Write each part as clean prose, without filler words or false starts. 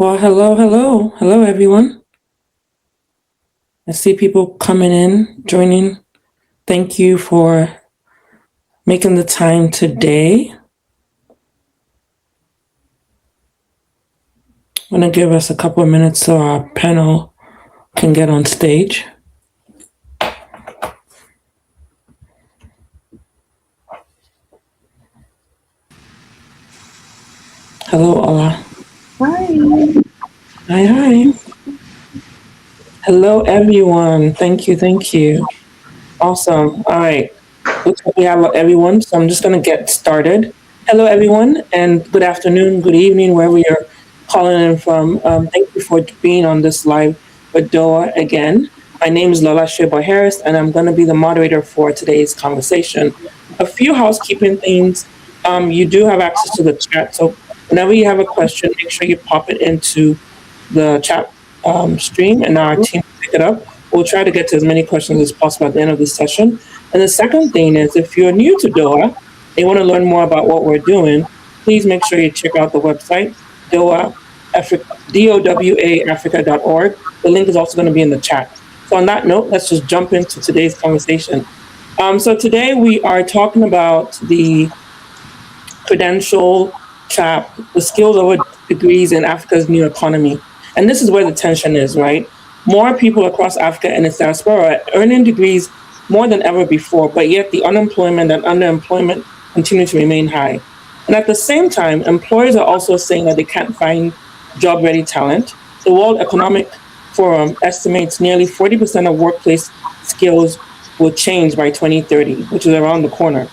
Well, hello, everyone. I see people coming in, joining. Thank you for making the time today. I'm going to give us a couple of minutes so our panel can get on stage. Hello, Ola. Hi. Hi. Hello, everyone. Thank you. Awesome. All right. Looks like we have everyone, so I'm just going to get started. Hello, everyone, and good afternoon, good evening, wherever you're calling in from. Thank you for being on this live with DOWA again. My name is Lola Harris, and I'm going to be the moderator for today's conversation. A few housekeeping things. You do have access to the chat, so whenever you have a question, make sure you pop it into the chat stream, and our team will pick it up. We'll try to get to as many questions as possible at the end of this session. And the second thing is, if you're new to DOWA and you want to learn more about what we're doing, please make sure you check out the website, DOWA Africa, DOWAAfrica.org. The link is also going to be in the chat. So on that note, let's just jump into today's conversation. So today we are talking about the Credential chap, the skills over degrees in Africa's new economy. And this is where the tension is, right? More people across Africa and its diaspora are earning degrees more than ever before, but yet the unemployment and underemployment continue to remain high. And at the same time, employers are also saying that they can't find job-ready talent. The World Economic Forum estimates nearly 40% of workplace skills will change by 2030, which is around the corner.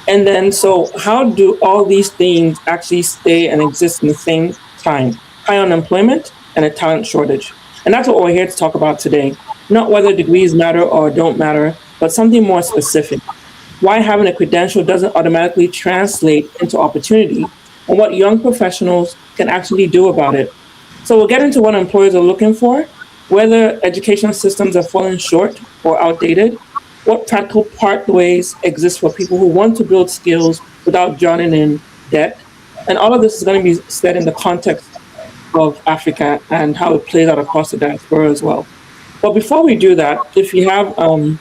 And then, so how do all these things actually stay and exist in the same time? High unemployment and a talent shortage. And that's what we're here to talk about today. Not whether degrees matter or don't matter, but something more specific. Why having a credential doesn't automatically translate into opportunity, and what young professionals can actually do about it. So we'll get into what employers are looking for, whether educational systems are falling short or outdated, what practical pathways exist for people who want to build skills without drowning in debt. And all of this is going to be said in the context of Africa and how it plays out across the diaspora as well. But before we do that, if you have, and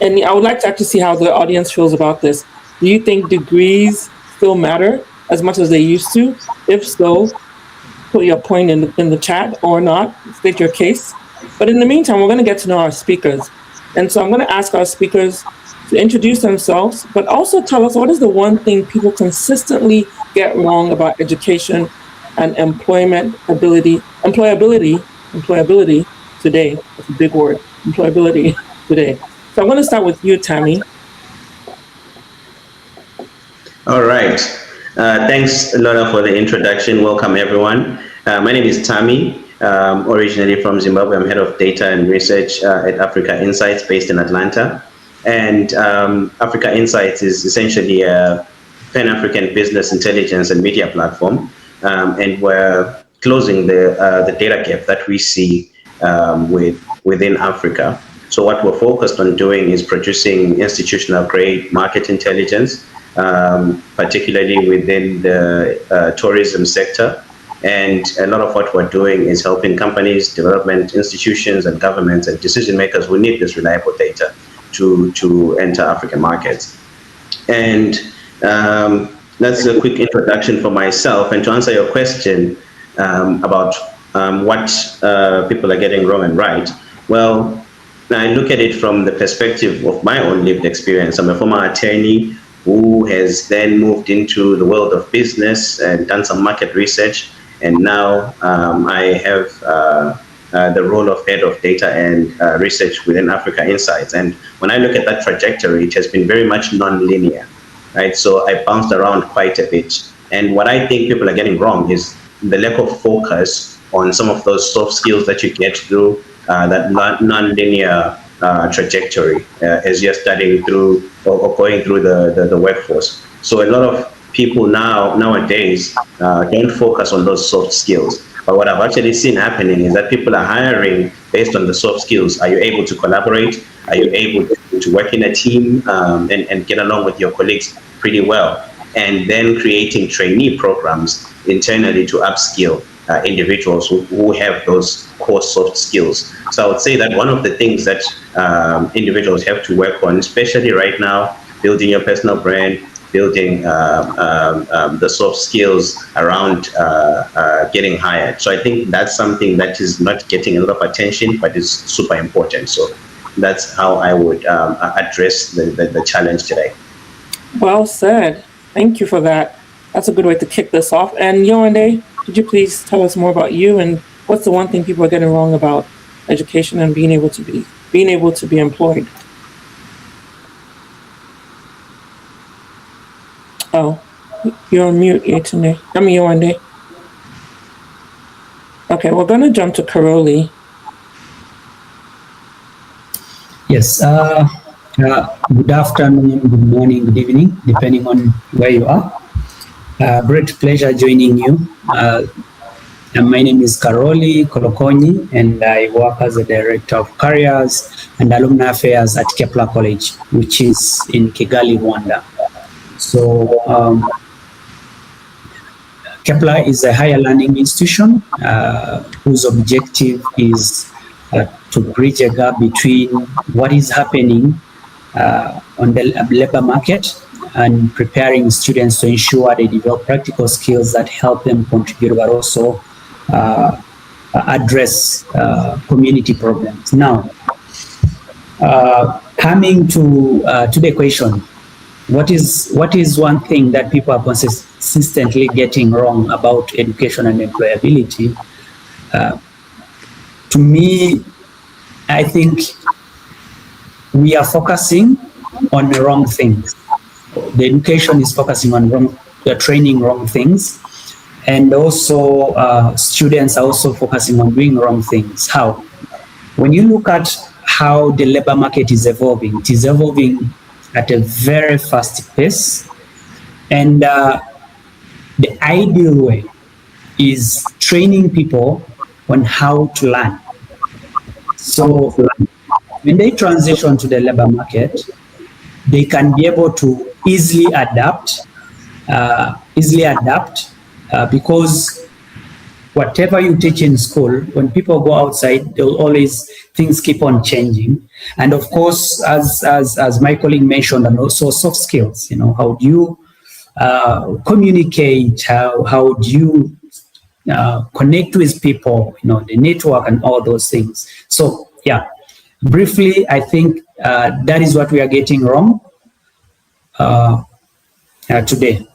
I would like to actually see how the audience feels about this. Do you think degrees still matter as much as they used to? If so, put your point in the chat or not, state your case. But in the meantime, we're going to get to know our speakers. And so I'm going to ask our speakers to introduce themselves, but also tell us what is the one thing people consistently get wrong about education and employability today. That's a big word, employability today. So I'm going to start with you, Tammy. All right. Thanks, Lola, for the introduction. Welcome, everyone. My name is Tammy. Originally from Zimbabwe. I'm head of data and research at Africa Insights based in Atlanta. And Africa Insights is essentially a Pan-African business intelligence and media platform. And we're closing the data gap that we see within Africa. So what we're focused on doing is producing institutional grade market intelligence, particularly within the tourism sector. And a lot of what we're doing is helping companies, development institutions, and governments and decision makers who need this reliable data to enter African markets. And that's a quick introduction for myself. And to answer your question about what people are getting wrong and right, well, I look at it from the perspective of my own lived experience. I'm a former attorney who has then moved into the world of business and done some market research. And now I have the role of head of data and research within Africa Insights. And when I look at that trajectory, it has been very much non-linear, right? So I bounced around quite a bit. And what I think people are getting wrong is the lack of focus on some of those soft skills that you get through that non-linear trajectory as you're studying through or going through the workforce. So a lot of people nowadays don't focus on those soft skills. But what I've actually seen happening is that people are hiring based on the soft skills. Are you able to collaborate? Are you able to work in a team and get along with your colleagues pretty well? And then creating trainee programs internally to upskill individuals who have those core soft skills. So I would say that one of the things that individuals have to work on, especially right now, building your personal brand, building the soft skills around getting hired. So I think that's something that is not getting a lot of attention, but is super important. So that's how I would address the challenge today. Well said. Thank you for that. That's a good way to kick this off. And Yewande, could you please tell us more about you and what's the one thing people are getting wrong about education and being able to be employed? Oh, you're on mute, Yewande. Okay, we're going to jump to Karoli. Yes. Good afternoon, good morning, good evening, depending on where you are. Great pleasure joining you. My name is Karoli Kolokonyi, and I work as the Director of Careers and Alumni Affairs at Kepler College, which is in Kigali, Rwanda. So Kepler is a higher learning institution whose objective is to bridge a gap between what is happening on the labor market and preparing students to ensure they develop practical skills that help them contribute, but also address community problems. Now, coming to the question, what is one thing that people are consistently getting wrong about education and employability? To me, I think we are focusing on the wrong things. The education is focusing on training wrong things, and also students are also focusing on doing wrong things. How? When you look at how the labor market is evolving, it is evolving at a very fast pace, and the ideal way is training people on how to learn. So when they transition to the labor market, they can be able to easily adapt because whatever you teach in school, when people go outside, things keep on changing. And of course, as my colleague mentioned, and also soft skills, how do you communicate, how do you connect with people, the network and all those things. So yeah, briefly, I think that is what we are getting wrong today.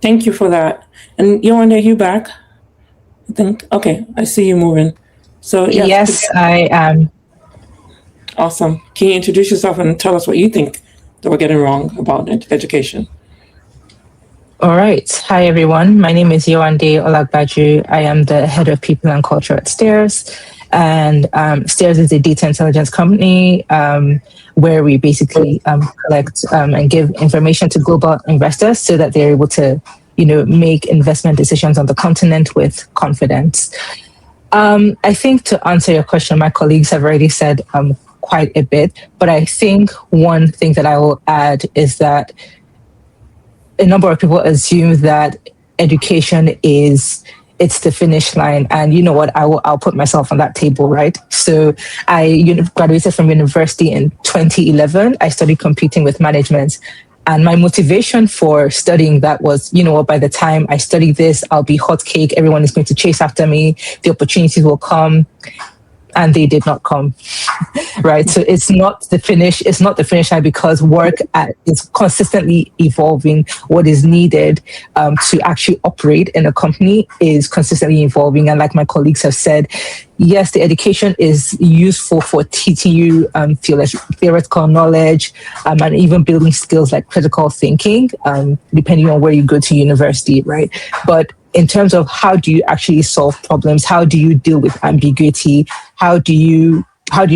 Thank you for that. And Yewande, are you back? I think, okay, I see you moving. So yes, I am. Awesome. Can you introduce yourself and tell us what you think that we're getting wrong about education? All right. Hi, everyone. My name is Yewande Olagbaju. I am the head of people and culture at Stears. And Stears is a data intelligence company where we basically collect and give information to global investors so that they're able to, make investment decisions on the continent with confidence. I think to answer your question, my colleagues have already said quite a bit, but I think one thing that I will add is that a number of people assume that education it's the finish line. And you know what, I'll put myself on that table, right? So I graduated from university in 2011. I studied computing with management. And my motivation for studying that was, by the time I study this, I'll be hot cake. Everyone is going to chase after me. The opportunities will come. And they did not come, right? So it's not the finish line because work is consistently evolving. What is needed to actually operate in a company is consistently evolving. And like my colleagues have said, yes, the education is useful for teaching you theoretical knowledge and even building skills like critical thinking, depending on where you go to university, right? But in terms of how do you actually solve problems, how do you deal with ambiguity, how do you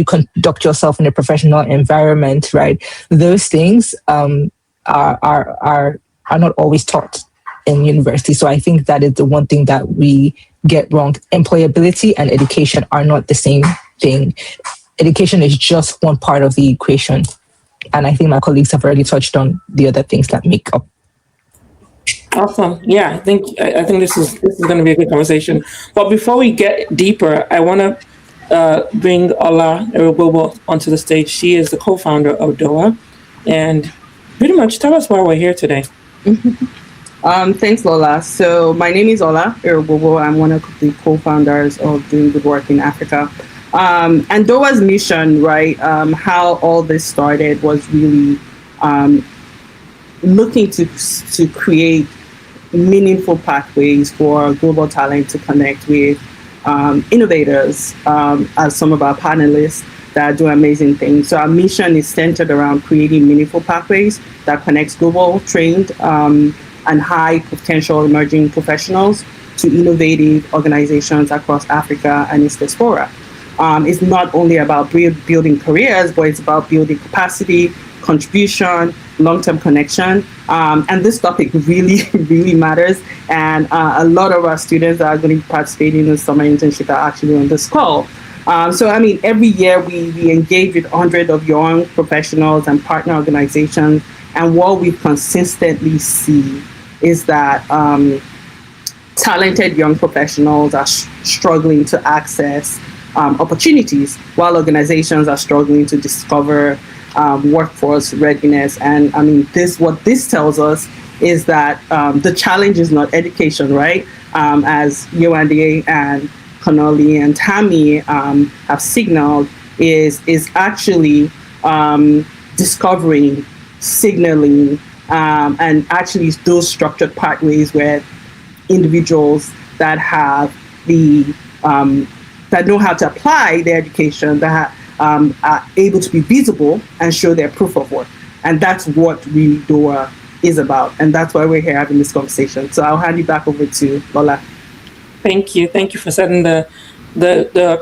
conduct yourself in a professional environment, right? Those things are not always taught in university. So I think that is the one thing that we get wrong. Employability and education are not the same thing. Education is just one part of the equation. And I think my colleagues have already touched on the other things that make up. Awesome. Yeah, I think this is going to be a good conversation. But before we get deeper, I want to bring Ola Erogbogbo onto the stage. She is the co-founder of DOWA, and pretty much tell us why we're here today. Thanks, Lola. So my name is Ola Erogbogbo. I'm one of the co-founders of Doing Good Work in Africa. And DOWA's mission, right, how all this started was really looking to create meaningful pathways for global talent to connect with innovators, as some of our panelists that do amazing things. So our mission is centered around creating meaningful pathways that connects global trained and high potential emerging professionals to innovative organizations across Africa and its diaspora. It's not only about building careers, but it's about building capacity, contribution, long-term connection. And this topic really, really matters. And a lot of our students that are going to be participating in the summer internship are actually on this call. So, I mean, every year we engage with hundreds of young professionals and partner organizations. And what we consistently see is that talented young professionals are struggling to access opportunities, while organizations are struggling to discover workforce readiness. And I mean, what this tells us is that the challenge is not education, right? As Yewande and Connolly and Tammy have signaled, is actually discovering, signaling, and actually those structured pathways where individuals that have that know how to apply their education, that are able to be visible and show their proof of work. And that's what really DOWA is about. And that's why we're here having this conversation. So I'll hand you back over to Lola. Thank you. Thank you for setting the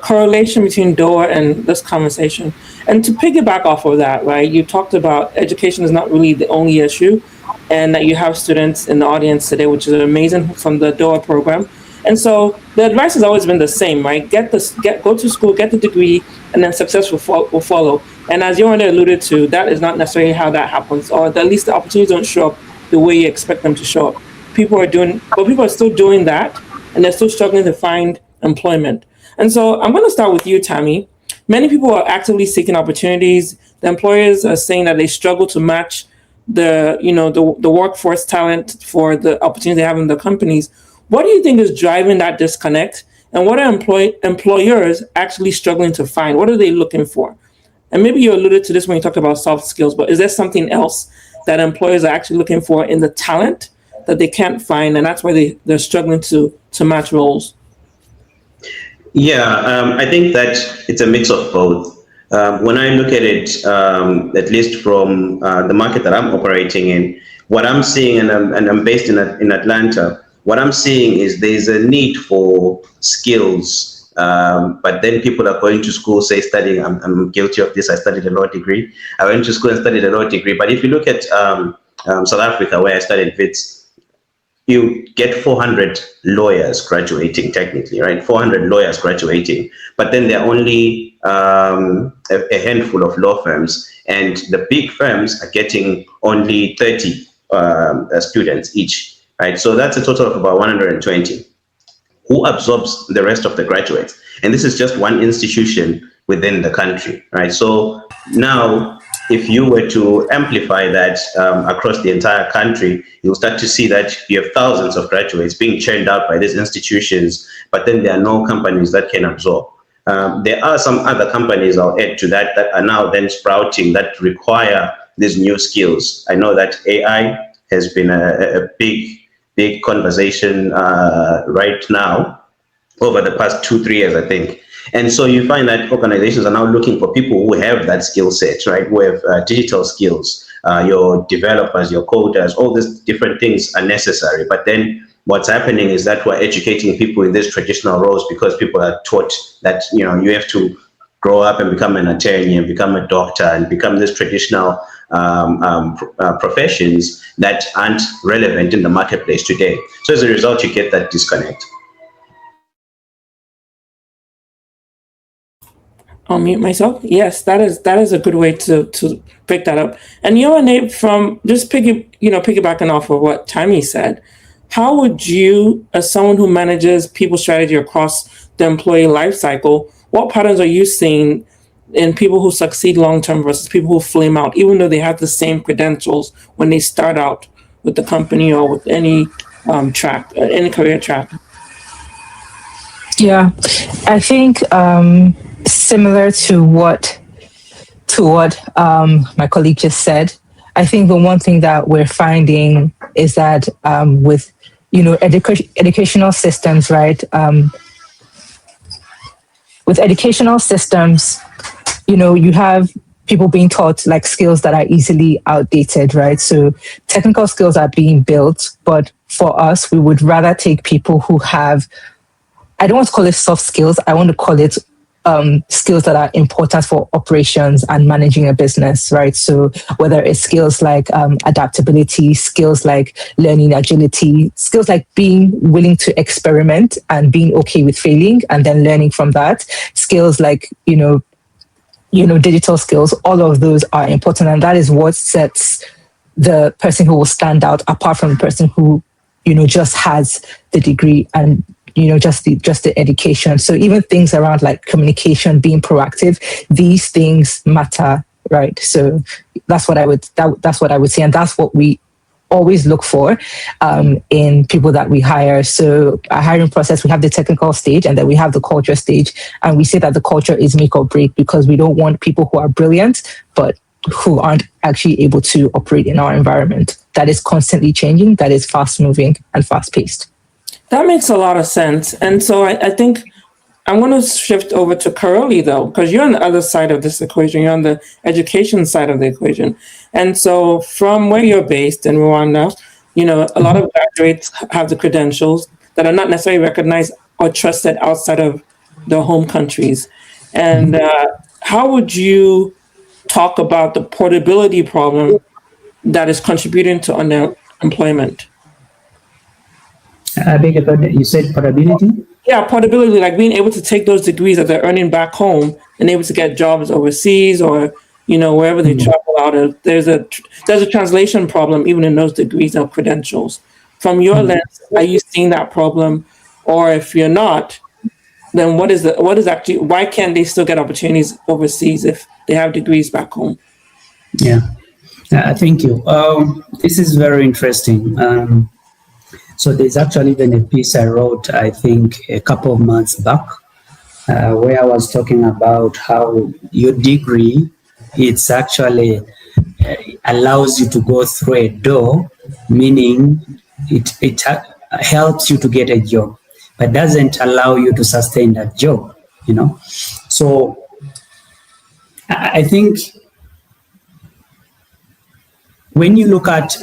correlation between DOWA and this conversation. And to piggyback off of that, right, you talked about education is not really the only issue, and that you have students in the audience today, which is amazing, from the DOWA program. And so the advice has always been the same, right? Go to school, get the degree, and then success will follow. And as Yewande alluded to, that is not necessarily how that happens, or at least the opportunities don't show up the way you expect them to show up. People are still doing that, and they're still struggling to find employment. And so I'm going to start with you, Tammy. Many people are actively seeking opportunities. The employers are saying that they struggle to match the workforce talent for the opportunities they have in the companies. What do you think is driving that disconnect? And what are employers actually struggling to find? What are they looking for? And maybe you alluded to this when you talked about soft skills, but is there something else that employers are actually looking for in the talent that they can't find, and that's why they're struggling to match roles? Yeah, I think that it's a mix of both. When I look at it, at least from the market that I'm operating in, what I'm seeing, and I'm based in Atlanta, what I'm seeing is there's a need for skills, but then people are going to school, say studying, I'm guilty of this, I studied a law degree. I went to school and studied a law degree, but if you look at South Africa, where I studied WITS, you get 400 lawyers graduating technically, right? 400 lawyers graduating, but then there are only a handful of law firms, and the big firms are getting only 30 students each. Right, so that's a total of about 120. Who absorbs the rest of the graduates? And this is just one institution within the country, right? So now, if you were to amplify that across the entire country, you'll start to see that you have thousands of graduates being churned out by these institutions, but then there are no companies that can absorb. There are some other companies, I'll add to that, that are now then sprouting that require these new skills. I know that AI has been a big conversation right now over the past 2-3 years, I think. And so you find that organizations are now looking for people who have that skill set, right? Who have digital skills, your developers, your coders, all these different things are necessary. But then what's happening is that we're educating people in these traditional roles because people are taught that, you have to grow up and become an attorney and become a doctor and become this traditional professions that aren't relevant in the marketplace today. So as a result, you get that disconnect. I'll mute myself. Yes, that is a good way to pick that up. And Yewande, from just piggybacking off of what Tammy said, how would you, as someone who manages people strategy across the employee life cycle, what patterns are you seeing in people who succeed long-term versus people who flame out, even though they have the same credentials when they start out with the company or with any track, any career track? Yeah, I think similar to what my colleague just said. I think the one thing that we're finding is that with educational systems, right? With educational systems, you have people being taught like skills that are easily outdated, right? So technical skills are being built, but for us, we would rather take people who have, I don't want to call it soft skills, I want to call it skills that are important for operations and managing a business, right? So whether it's skills like adaptability, skills like learning agility, skills like being willing to experiment and being okay with failing and then learning from that, skills like, digital skills, all of those are important. And that is what sets the person who will stand out apart from the person who, just has the degree and just the education. So even things around like communication, being proactive, these things matter, right? So that's what I would say, and that's what we always look for in people that we hire. So our hiring process, we have the technical stage and then we have the culture stage, and we say that the culture is make or break because we don't want people who are brilliant but who aren't actually able to operate in our environment that is constantly changing, that is fast moving and fast paced. That makes a lot of sense. And so I think I'm going to shift over to Karoli, though, because you're on the other side of this equation. You're on the education side of the equation. And so from where you're based in Rwanda, a lot of graduates have the credentials that are not necessarily recognized or trusted outside of their home countries. And how would you talk about the portability problem that is contributing to underemployment? I beg your pardon, you said portability? Yeah, portability, like being able to take those degrees that they're earning back home and able to get jobs overseas or, wherever they travel out of. There's a translation problem even in those degrees or credentials. From your lens, are you seeing that problem? Or if you're not, then why can't they still get opportunities overseas if they have degrees back home? Yeah, thank you. This is very interesting. So there's actually been a piece I wrote, I think, a couple of months back, where I was talking about how your degree, it's actually allows you to go through a door, meaning it helps you to get a job, but doesn't allow you to sustain that job, So I think when you look at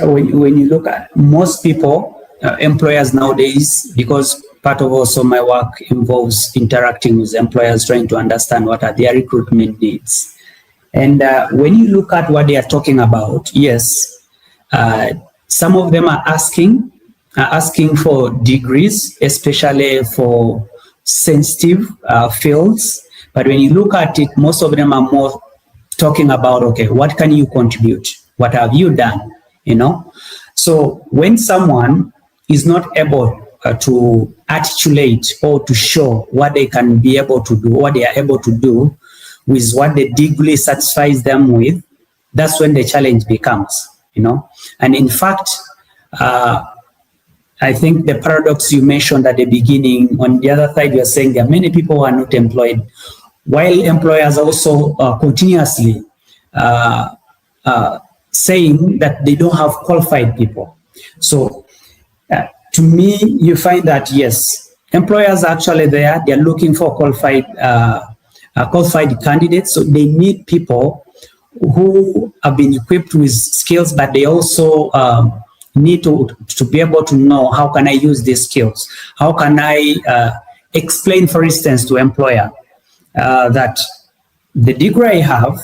most people, employers nowadays, because part of also my work involves interacting with employers, trying to understand what are their recruitment needs. And when you look at what they are talking about, yes, some of them are asking for degrees, especially for sensitive fields. But when you look at it, most of them are more talking about, okay, what can you contribute? What have you done? So when someone is not able to articulate or to show what they can be able to do, what they are able to do with what the degree satisfies them with, that's when the challenge becomes, And in fact, I think the paradox you mentioned at the beginning, on the other side, you're saying there are many people who are not employed, while employers also continuously saying that they don't have qualified people. So to me, you find that, yes, employers are actually there. They're looking for qualified candidates. So they need people who have been equipped with skills, but they also need to be able to know, how can I use these skills? How can I explain, for instance, to employer that the degree I have,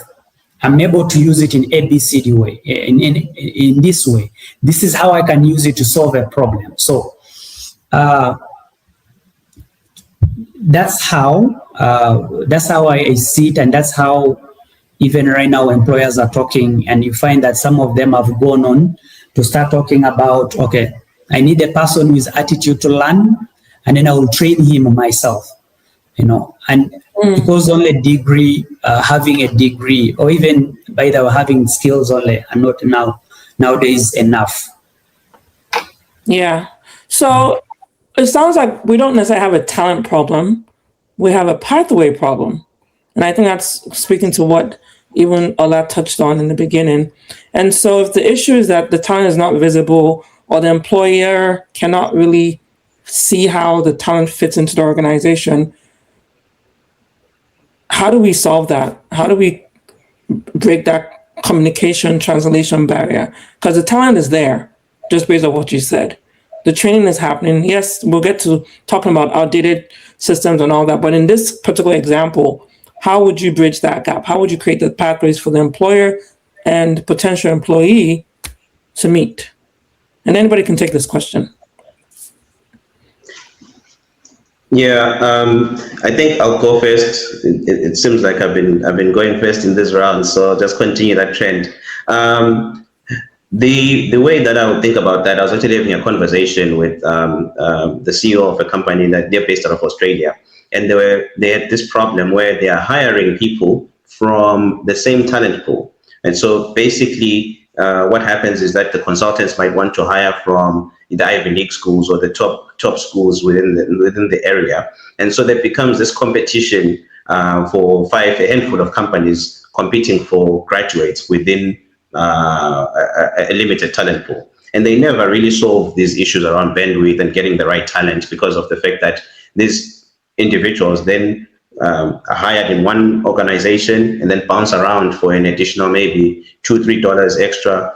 I'm able to use it in ABCD way, in this way. This is how I can use it to solve a problem. So that's how I see it, and that's how even right now employers are talking. And you find that some of them have gone on to start talking about, okay, I need a person with attitude to learn, and then I will train him myself. And because only having a degree, or even by the way, having skills only are not nowadays enough. Yeah. So it sounds like we don't necessarily have a talent problem. We have a pathway problem. And I think that's speaking to what even Ola touched on in the beginning. And so if the issue is that the talent is not visible, or the employer cannot really see how the talent fits into the organization, how do we solve that? How do we break that communication translation barrier? Because the talent is there, just based on what you said. The training is happening. Yes, we'll get to talking about outdated systems and all that, but in this particular example, how would you bridge that gap? How would you create the pathways for the employer and potential employee to meet? And anybody can take this question. Yeah, I think I'll go first. It seems like I've been going first in this round, so I'll just continue that trend. The way that I would think about that, I was actually having a conversation with the CEO of a company that they're based out of Australia, and they had this problem where they are hiring people from the same talent pool. And so basically what happens is that the consultants might want to hire from the Ivy League schools or the top schools within the area. And so there becomes this competition for a handful of companies competing for graduates within a limited talent pool. And they never really solve these issues around bandwidth and getting the right talent, because of the fact that these individuals then are hired in one organization and then bounce around for an additional maybe $2-3 extra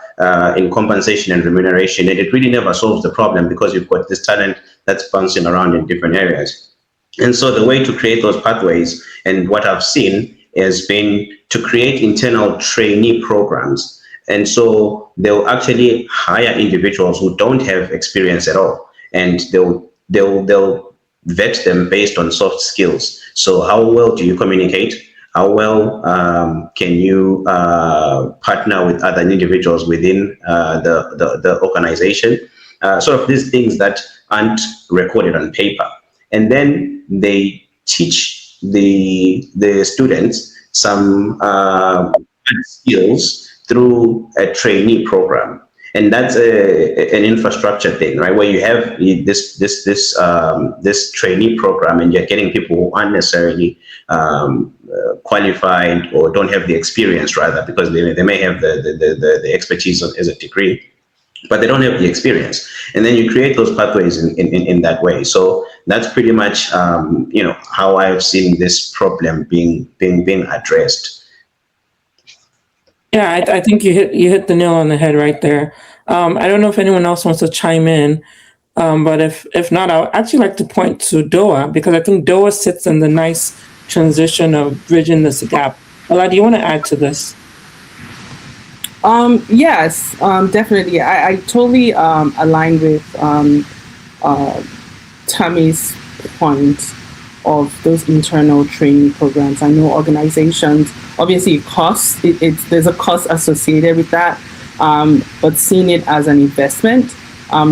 in compensation and remuneration. And it really never solves the problem, because you've got this talent that's bouncing around in different areas. And so the way to create those pathways, and what I've seen, has been to create internal trainee programs. And so they'll actually hire individuals who don't have experience at all, and they'll vet them based on soft skills. So how well do you communicate? How well can you partner with other individuals within the organization? Sort of these things that aren't recorded on paper. And then they teach the students some skills through a trainee program. And that's an infrastructure thing, right? Where you have this trainee program, and you're getting people who aren't necessarily qualified, or don't have the experience, rather, because they may have the expertise as a degree, but they don't have the experience. And then you create those pathways in that way. So that's pretty much how I've seen this problem being addressed. Yeah, I think you hit the nail on the head right there. I don't know if anyone else wants to chime in, but if not, I would actually like to point to DOWA, because I think DOWA sits in the nice transition of bridging this gap. Ola, do you want to add to this? Yes, definitely. I totally align with Tammy's point of those internal training programs. I know organizations, obviously it costs, there's a cost associated with that, but seeing it as an investment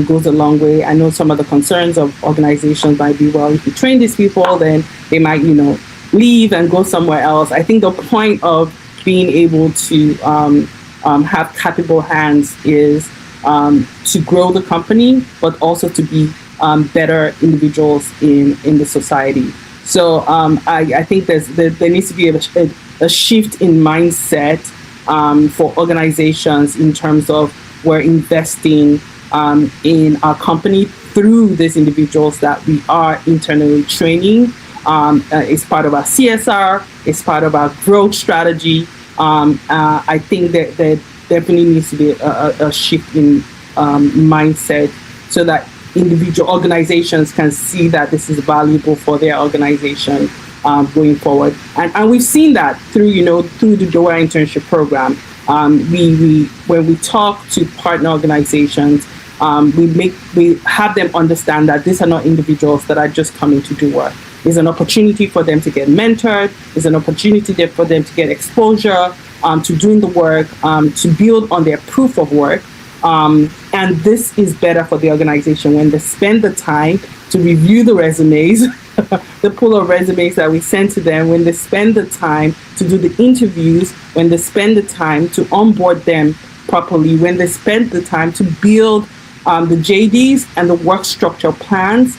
goes a long way. I know some of the concerns of organizations might be, well, if you train these people, then they might, leave and go somewhere else. I think the point of being able to have capable hands is to grow the company, but also to be better individuals in the society. So I think there needs to be a shift in mindset for organizations in terms of we're investing in our company through these individuals that we are internally training. It's part of our CSR, it's part of our growth strategy. I think that there definitely needs to be a shift in mindset, so that individual organizations can see that this is valuable for their organization going forward. And we've seen that through the DOWA internship program. When we talk to partner organizations, we have them understand that these are not individuals that are just coming to do work. It's an opportunity for them to get mentored. It's an opportunity for them to get exposure to doing the work, to build on their proof of work. And And this is better for the organization when they spend the time to review the resumes, the pool of resumes that we send to them, when they spend the time to do the interviews, when they spend the time to onboard them properly, when they spend the time to build the JDs and the work structure plans.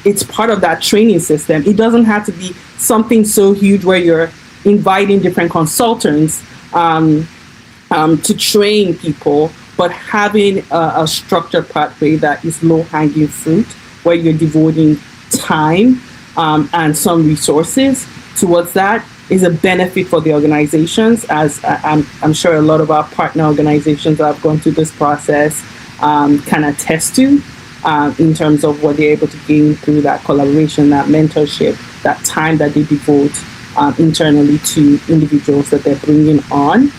It's part of that training system. It doesn't have to be something so huge where you're inviting different consultants to train people, but having a structured pathway that is low-hanging fruit, where you're devoting time and some resources towards that, is a benefit for the organizations, as I'm sure a lot of our partner organizations that have gone through this process can attest to, in terms of what they're able to gain through that collaboration, that mentorship, that time that they devote internally to individuals that they're bringing on.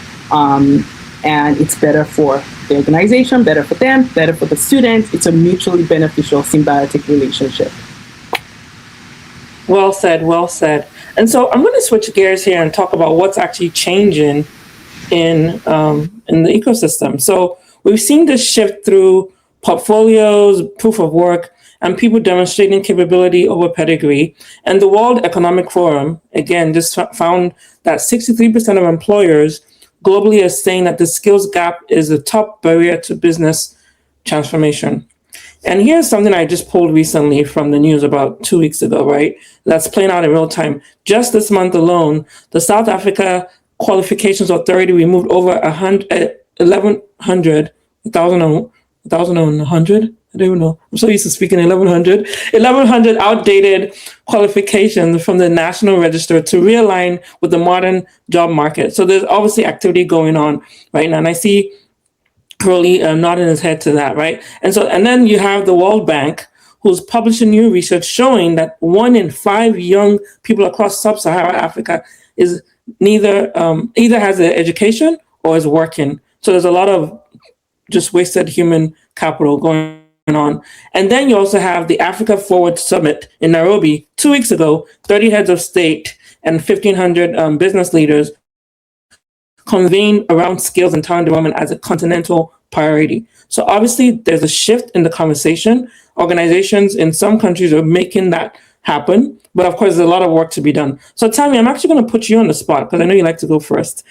And it's better for the organization, better for them, better for the students. It's a mutually beneficial symbiotic relationship. Well said, well said. And so I'm going to switch gears here and talk about what's actually changing in the ecosystem. So we've seen this shift through portfolios, proof of work, and people demonstrating capability over pedigree. And the World Economic Forum, again, just found that 63% of employers globally are saying that the skills gap is the top barrier to business transformation. And here's something I just pulled recently from the news about 2 weeks ago, right? That's playing out in real time. Just this month alone, the South Africa Qualifications Authority removed over 1,100. I don't even know. I'm so used to speaking 1,100 outdated qualifications from the National Register to realign with the modern job market. So there's obviously activity going on right now. And I see Crowley nodding his head to that, right? And then you have the World Bank, who's publishing new research showing that 1 in 5 young people across sub-Saharan Africa is either has an education or is working. So there's a lot of just wasted human capital going on. And then you also have the Africa Forward Summit in Nairobi 2 weeks ago. 30 heads of state and 1,500 business leaders convened around skills and talent development as a continental priority. So obviously there's a shift in the conversation. Organizations in some countries are making that happen, but of course there's a lot of work to be done. So Tammy, I'm actually going to put you on the spot because I know you like to go first.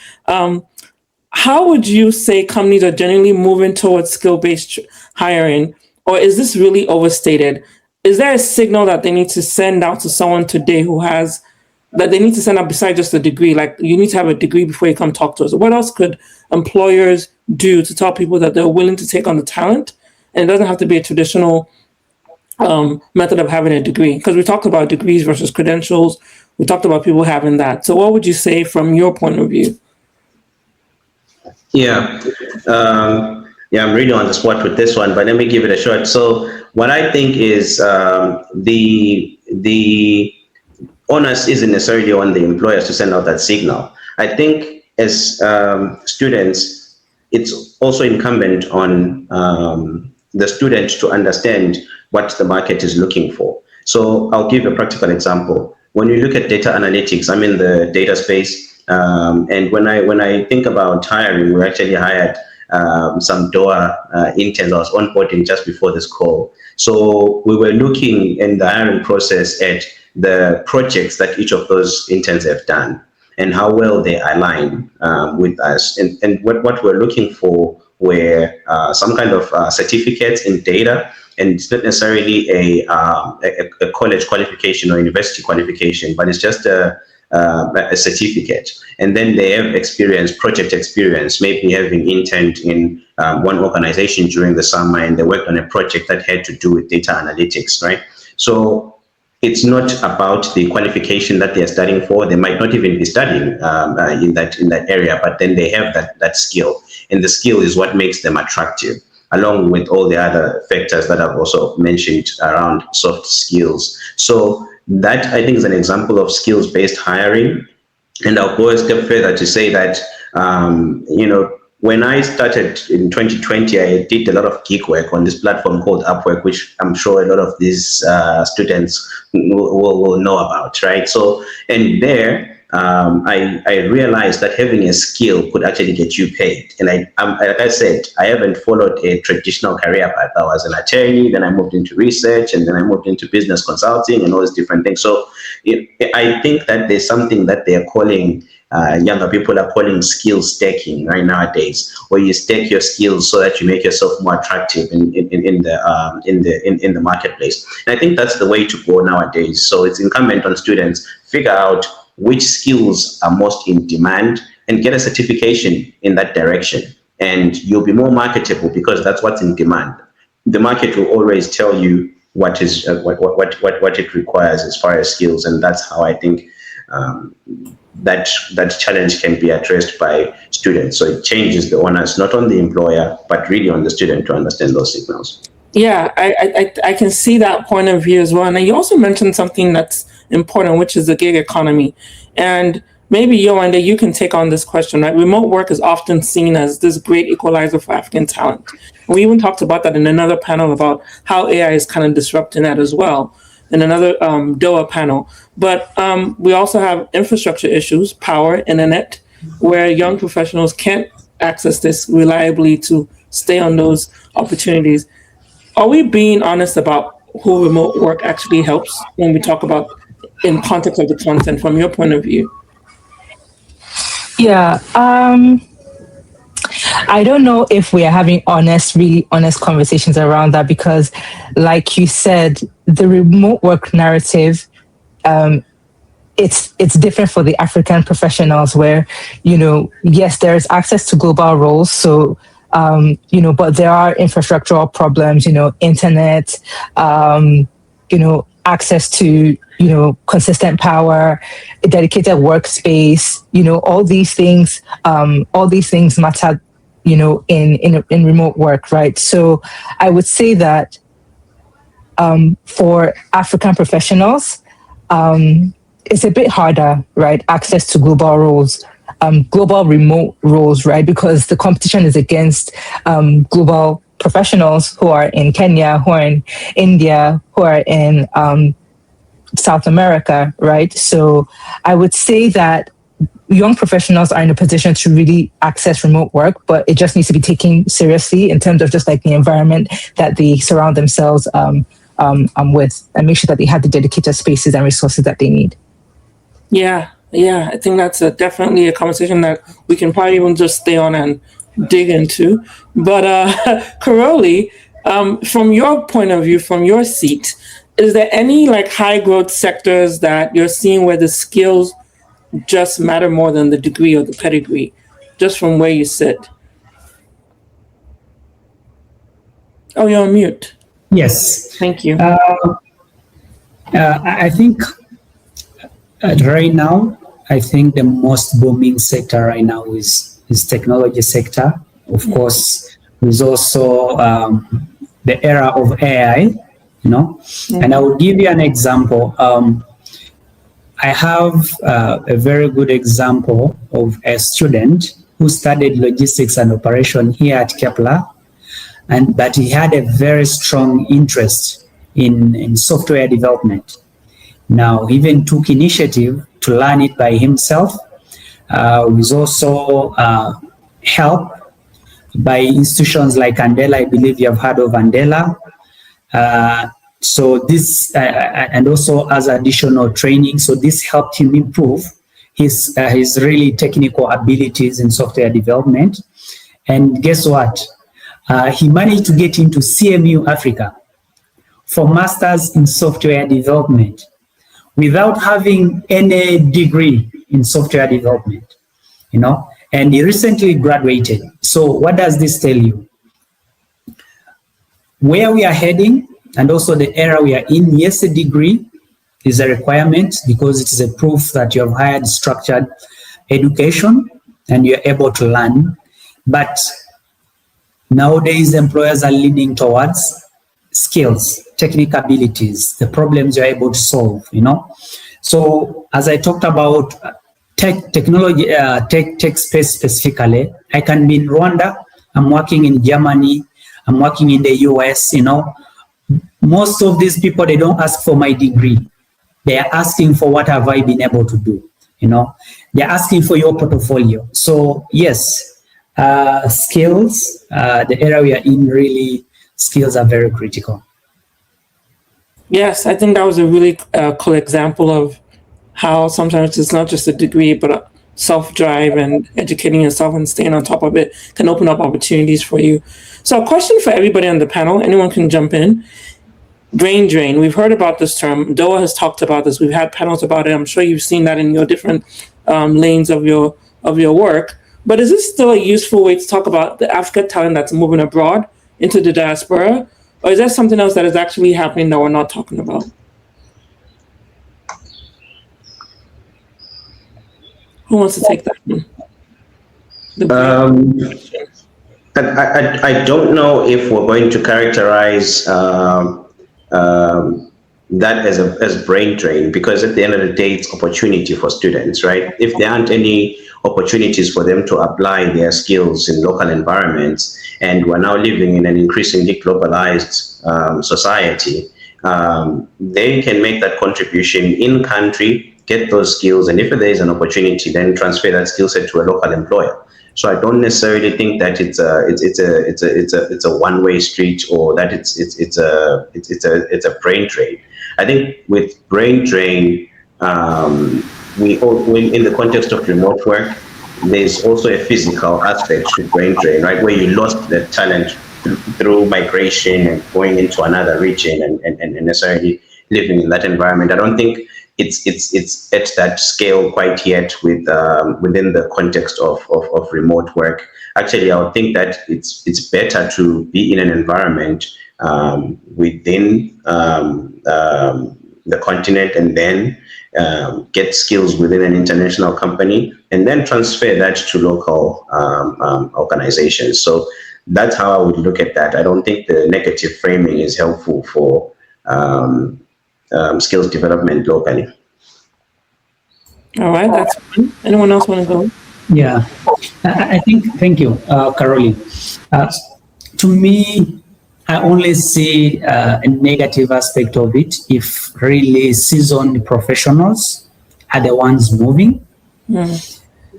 How would you say companies are generally moving towards skill-based hiring, or is this really overstated? Is there a signal that they need to send out to someone today that they need to send out besides just a degree? Like, you need to have a degree before you come talk to us. What else could employers do to tell people that they're willing to take on the talent? And it doesn't have to be a traditional method of having a degree, because we talked about degrees versus credentials. We talked about people having that. So what would you say from your point of view? Yeah, I'm really on the spot with this one, but let me give it a shot. So what I think is the onus isn't necessarily on the employers to send out that signal. I think as students, it's also incumbent on the student to understand what the market is looking for. So I'll give a practical example. When you look at data analytics, I'm in the data space. And when I think about hiring, we actually hired some DOWA interns. I was onboarding just before this call. So we were looking in the hiring process at the projects that each of those interns have done and how well they align with us. And what we're looking for were some kind of certificates in data. And it's not necessarily a college qualification or university qualification, but it's just a certificate. And then they have experience, project experience, maybe having interned in one organization during the summer, and they worked on a project that had to do with data analytics, right? So it's not about the qualification that they're studying for. They might not even be studying in that area, but then they have that skill, and the skill is what makes them attractive, along with all the other factors that I've also mentioned around soft skills. So that, I think, is an example of skills-based hiring. And I'll go a step further to say that, when I started in 2020, I did a lot of gig work on this platform called Upwork, which I'm sure a lot of these students will know about, right? So, and there, I realized that having a skill could actually get you paid. And like I said, I haven't followed a traditional career path. I was an attorney, then I moved into research, and then I moved into business consulting and all these different things. So I think that there's something that they're calling, younger people are calling skill staking right nowadays, where you stake your skills so that you make yourself more attractive in the marketplace. And I think that's the way to go nowadays. So it's incumbent on students figure out which skills are most in demand and get a certification in that direction. And you'll be more marketable because that's what's in demand. The market will always tell you what is what it requires as far as skills, and that's how I think that challenge can be addressed by students. So it changes the onus not on the employer but really on the student to understand those signals. Yeah, I can see that point of view as well. And you also mentioned something that's important, which is the gig economy. And maybe Yewande, you can take on this question, right? Remote work is often seen as this great equalizer for African talent. And we even talked about that in another panel about how AI is kind of disrupting that as well, in another DOWA panel. But we also have infrastructure issues, power, internet, where young professionals can't access this reliably to stay on those opportunities. Are we being honest about who remote work actually helps when we talk about in context of the content from your point of view? Yeah, I don't know if we are having really honest conversations around that, because like you said, the remote work narrative, it's different for the African professionals where, yes, there is access to global roles. So, but there are infrastructural problems, internet, access to, consistent power, a dedicated workspace, all these things matter, in remote work, right? So I would say that for African professionals, it's a bit harder, right? Access to global roles, global remote roles, right? Because the competition is against global professionals who are in Kenya, who are in India, who are in South America, right? So I would say that young professionals are in a position to really access remote work, but it just needs to be taken seriously in terms of just like the environment that they surround themselves with, and make sure that they have the dedicated spaces and resources that they need. Yeah, I think that's definitely a conversation that we can probably even just stay on and dig into. But Karoli, from your point of view, from your seat, is there any like high growth sectors that you're seeing where the skills just matter more than the degree or the pedigree, just from where you sit? Oh, you're on mute. Yes. Thank you. I think right now, I think the most booming sector right now is technology sector. Of course, there's also the era of AI, and I will give you an example. I have a very good example of a student who studied logistics and operation here at Kepler, but he had a very strong interest in software development. Now, he even took initiative to learn it by himself. With also help by institutions like Andela. I believe you have heard of Andela. So this, and also as additional training. So this helped him improve his really technical abilities in software development. And guess what? He managed to get into CMU Africa for masters in software development without having any degree in software development, and he recently graduated. So what does this tell you? Where we are heading and also the era we are in, yes, a degree is a requirement because it is a proof that you have had structured education and you're able to learn. But nowadays, employers are leaning towards skills, technical abilities, the problems you're able to solve, So as I talked about technology, tech space specifically, I can be in Rwanda, I'm working in Germany, I'm working in the US, Most of these people, they don't ask for my degree. They are asking for what have I been able to do. They're asking for your portfolio. So yes, skills, the area we are in, really, skills are very critical. Yes, I think that was a really cool example of how sometimes it's not just a degree, but a self-drive and educating yourself and staying on top of it can open up opportunities for you. So a question for everybody on the panel, anyone can jump in. Brain drain, we've heard about this term. DOWA has talked about this. We've had panels about it. I'm sure you've seen that in your different lanes of your work. But is this still a useful way to talk about the African talent that's moving abroad into the diaspora? Or is there something else that is actually happening that we're not talking about? Who wants to take that one? I don't know if we're going to characterize that as brain drain, because at the end of the day, it's opportunity for students, right? If there aren't any opportunities for them to apply their skills in local environments, and we're now living in an increasingly globalized society, they can make that contribution in country, get those skills, and if there is an opportunity, then transfer that skill set to a local employer. So I don't necessarily think that it's a one-way street, or that it's a brain drain. I think with brain drain, in the context of remote work, there's also a physical aspect to brain drain, right? Where you lost the talent through migration and going into another region and necessarily living in that environment. I don't think it's at that scale quite yet within the context of remote work. Actually, I would think that it's better to be in an environment within the continent, and then get skills within an international company, and then transfer that to local organizations. So that's how I would look at that. I don't think the negative framing is helpful for skills development locally. All right, that's fine. Anyone else want to go? Yeah, I think, thank you, Caroline. To me, I only see a negative aspect of it if really seasoned professionals are the ones moving.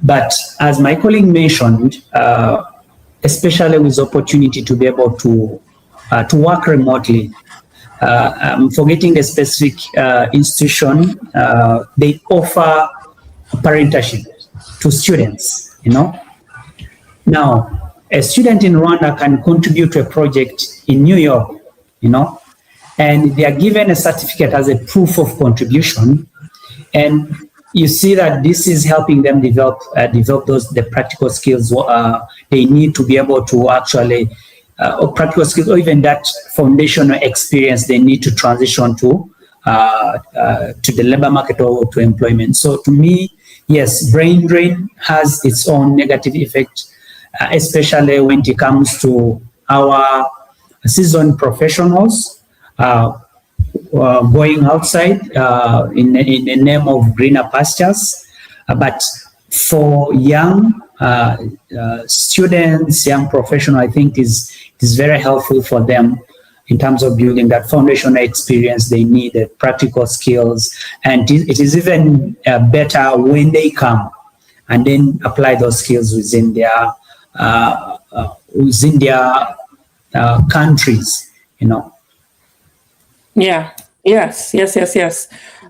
But as my colleague mentioned, especially with opportunity to be able to work remotely, I'm forgetting the specific institution, they offer parentalship to students, Now, a student in Rwanda can contribute to a project in New York, and they are given a certificate as a proof of contribution. And you see that this is helping them develop the practical skills they need to be able to actually, or practical skills, or even that foundational experience they need to transition to the labor market or to employment. So to me, yes, brain drain has its own negative effect, especially when it comes to our seasoned professionals going outside in the name of greener pastures. But for young students, young professionals, I think is very helpful for them in terms of building that foundational experience they need, the practical skills. And it is even better when they come and then apply those skills within their countries, Yeah. Yes.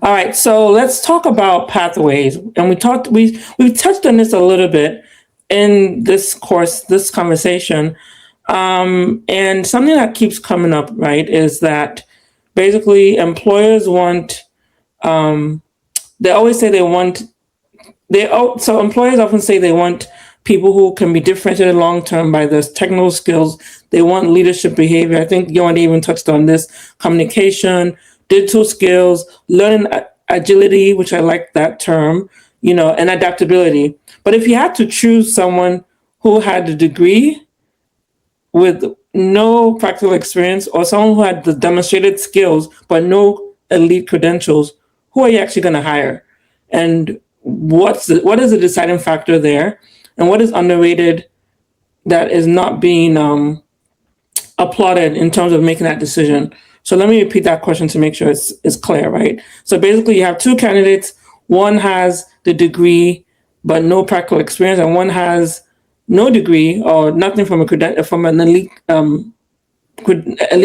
All right. So let's talk about pathways. And we touched on this a little bit in this conversation. And something that keeps coming up, right, is that basically employers want, they always say so employers often say they want people who can be differentiated long-term by their technical skills. They want leadership behavior. I think Yewande even touched on this: communication, digital skills, learning agility, which I like that term, and adaptability. But if you had to choose someone who had a degree with no practical experience, or someone who had the demonstrated skills but no elite credentials, who are you actually going to hire? And what is the deciding factor there? And what is underrated that is not being applauded in terms of making that decision? So let me repeat that question to make sure it's clear, right? So basically you have two candidates. one has the degree but no practical experience, and one has no degree or nothing from an elite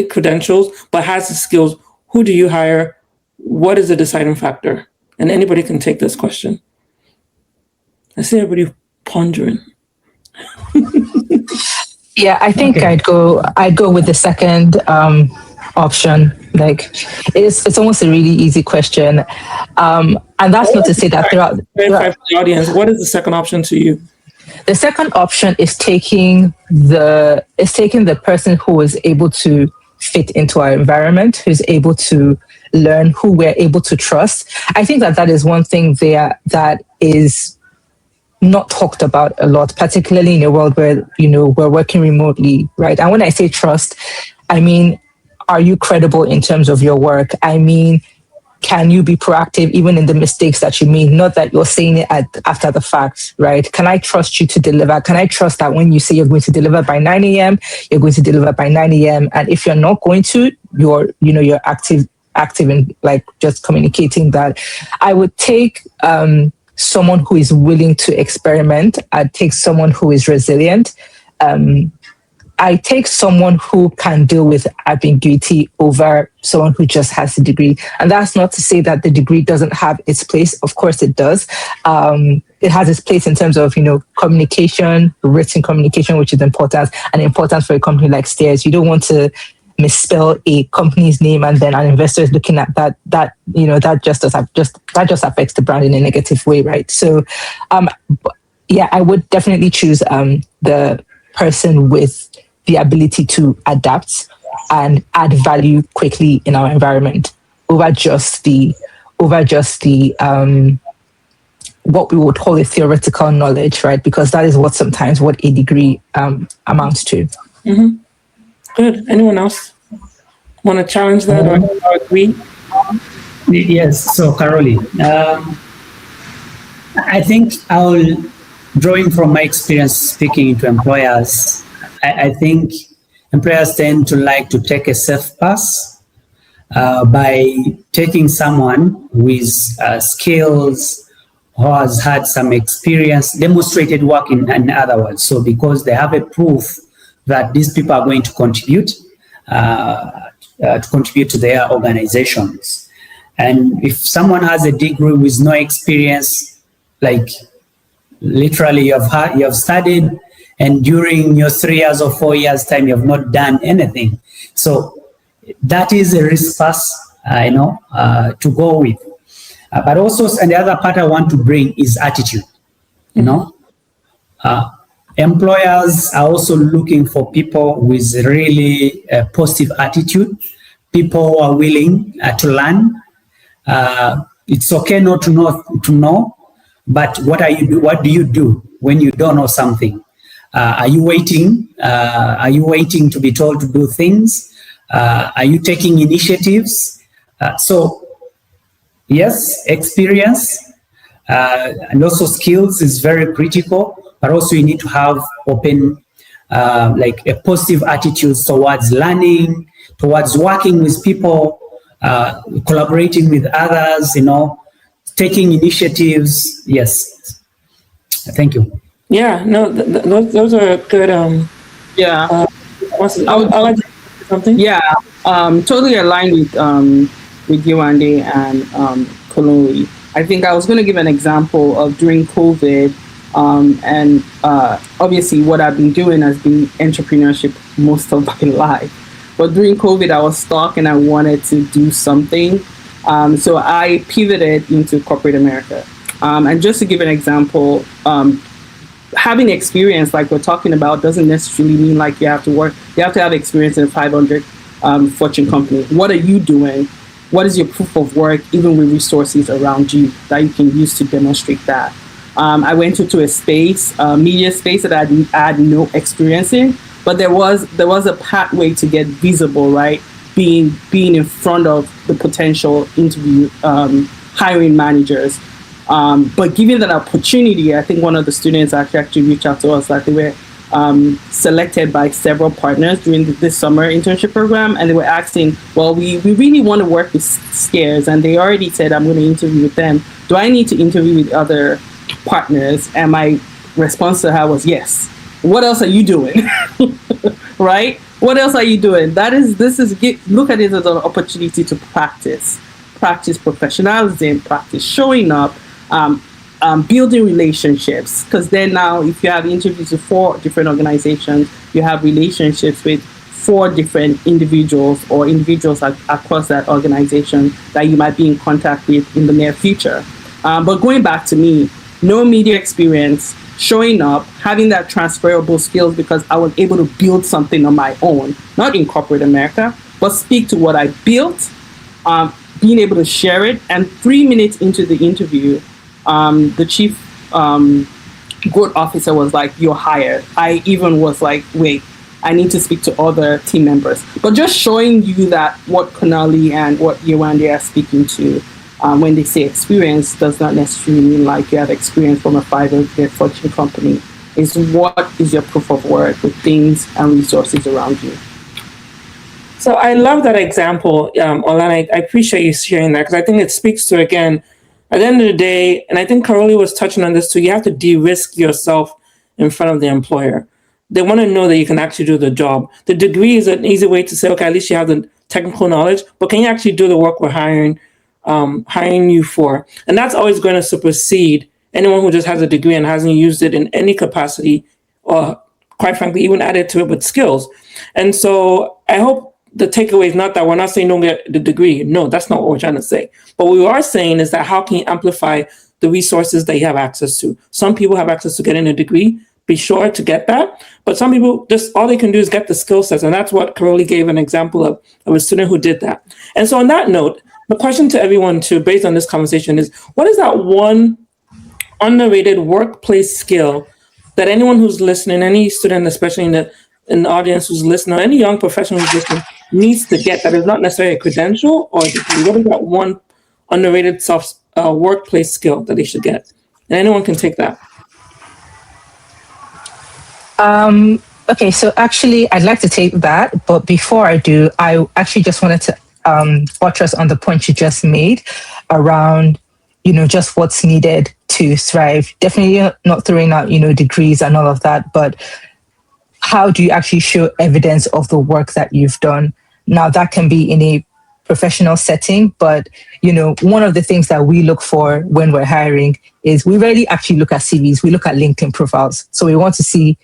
credentials but has the skills, who do you hire? What is the deciding factor? And anybody can take this question. I see everybody pondering. Yeah, I think I'd go with the second option. Like, it's almost a really easy question, and that's not to say that throughout the audience, what is the second option to you? The second option is taking the person who is able to fit into our environment, who's able to learn, who we're able to trust. I think that is one thing there that is not talked about a lot, particularly in a world where, we're working remotely, right? And when I say trust, I mean, are you credible in terms of your work? I mean, can you be proactive even in the mistakes that you make? Not that you're saying it after the fact, right? Can I trust you to deliver? Can I trust that when you say you're going to deliver by 9 a.m., you're going to deliver by 9 a.m.? And if you're not going to, you're active in like just communicating that. I would take someone who is willing to experiment. I'd take someone who is resilient. I take someone who can deal with ambiguity over someone who just has a degree. And that's not to say that the degree doesn't have its place. Of course it does. It has its place in terms of, communication, written communication, which is important, and important for a company like Stears. You don't want to misspell a company's name and then an investor is looking at that just affects the brand in a negative way, right? So, I would definitely choose the person with the ability to adapt and add value quickly in our environment over just the what we would call a theoretical knowledge, right? Because that is what a degree amounts to. Mm-hmm. Good. Anyone else want to challenge that or agree? Yes. So, Caroline, I think drawing from my experience speaking to employers, I think employers tend to like to take a safe pass by taking someone with skills who has had some experience, demonstrated work in other words. So because they have a proof that these people are going to contribute to their organizations. And if someone has a degree with no experience, like literally you have studied, and during your 3 years or 4 years time, you have not done anything. So that is a risk pass, to go with. But also, and the other part I want to bring is attitude. Employers are also looking for people with really a positive attitude, people who are willing to learn. It's okay not to know, but what do you do when you don't know something? Are you waiting? Are you waiting to be told to do things? Are you taking initiatives? So, yes, experience and also skills is very critical, but also you need to have open, like a positive attitude towards learning, towards working with people, collaborating with others, taking initiatives. Yes. Thank you. Yeah, no, those are good. I would like to say something. Yeah, totally aligned with Yewande and Kolori. I think I was going to give an example of during COVID, and obviously what I've been doing has been entrepreneurship most of my life. But during COVID, I was stuck and I wanted to do something. So I pivoted into corporate America. And just to give an example, having experience like we're talking about doesn't necessarily mean like you have to work. You have to have experience in a 500 Fortune company. What are you doing? What is your proof of work, even with resources around you that you can use to demonstrate that? I went into a space, media space that I had no experience in, but there was a pathway to get visible, right? Being in front of the potential interview hiring managers. But given that opportunity, I think one of the students actually reached out to us that they were selected by several partners during this summer internship program, and they were asking, well, we really want to work with Stears, and they already said, I'm going to interview with them, do I need to interview with other partners? And my response to her was yes. What else are you doing? Right? What else are you doing? Look at it as an opportunity to practice professionalism, practice showing up, building relationships. Because then now, if you have interviews with 4 different organizations, you have relationships with 4 different individuals or individuals across that organization that you might be in contact with in the near future. But going back to me, no media experience, showing up, having that transferable skills because I was able to build something on my own, not in corporate America, but speak to what I built, being able to share it. And 3 minutes into the interview, the chief growth officer was like, "You're hired." I even was like, wait, I need to speak to other team members. But just showing you that what Konali and what Yewande are speaking to, when they say experience, does not necessarily mean like you have experience from a 500 Fortune company. It's what is your proof of work with things and resources around you. So I love that example, Ola, and I appreciate you sharing that because I think it speaks to, again, at the end of the day, and I think Caroli was touching on this too, you have to de-risk yourself in front of the employer. They want to know that you can actually do the job. The degree is an easy way to say, okay, at least you have the technical knowledge, but can you actually do the work we're hiring you for? And that's always going to supersede anyone who just has a degree and hasn't used it in any capacity, or quite frankly, even added to it with skills. And so I hope the takeaway is not that we're not saying don't get the degree. No, that's not what we're trying to say. But what we are saying is that how can you amplify the resources that you have access to? Some people have access to getting a degree. Be sure to get that. But some people, just all they can do is get the skill sets. And that's what Caroli gave an example of a student who did that. And so on that note, the question to everyone too, based on this conversation, is what is that one underrated workplace skill that anyone who's listening, any student, especially in the audience who's listening, or any young professional who's listening, needs to get that is not necessarily a credential or a degree? What is that one underrated soft workplace skill that they should get? And anyone can take that. Okay, so actually, I'd like to take that, but before I do, I actually just wanted to buttress on the point you just made around, just what's needed to thrive. Definitely not throwing out, degrees and all of that, but how do you actually show evidence of the work that you've done? Now, that can be in a professional setting, but one of the things that we look for when we're hiring is we rarely actually look at CVs. We look at LinkedIn profiles. So we want to see,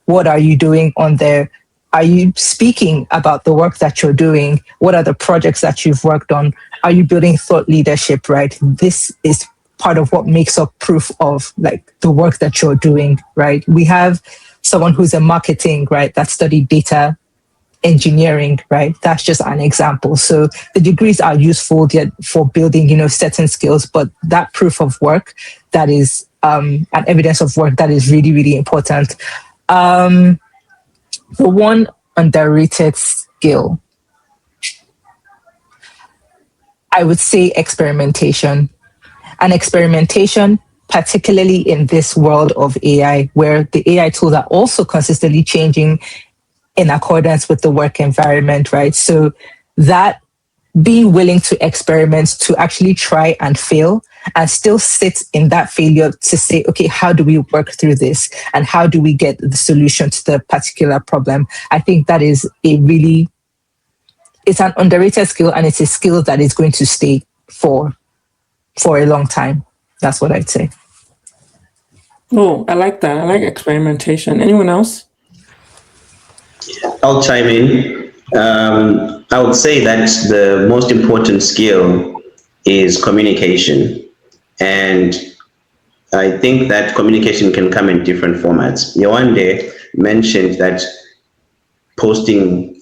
what are you doing on there? Are you speaking about the work that you're doing? What are the projects that you've worked on? Are you building thought leadership, right? This is part of what makes up proof of like the work that you're doing, right? We have someone who's in marketing, right, that studied data engineering, right? That's just an example. So the degrees are useful for building, certain skills, but that proof of work, that is an evidence of work, that is really, really important. The one underrated skill, I would say experimentation. And experimentation, particularly in this world of AI, where the AI tools are also consistently changing in accordance with the work environment, right? So that being willing to experiment, to actually try and fail, and still sit in that failure to say, okay, how do we work through this? And how do we get the solution to the particular problem? I think that is it's an underrated skill, and it's a skill that is going to stay for a long time. That's what I'd say. Oh, I like that. I like experimentation. Anyone else? I'll chime in. I would say that the most important skill is communication. And I think that communication can come in different formats. Yewande mentioned that posting on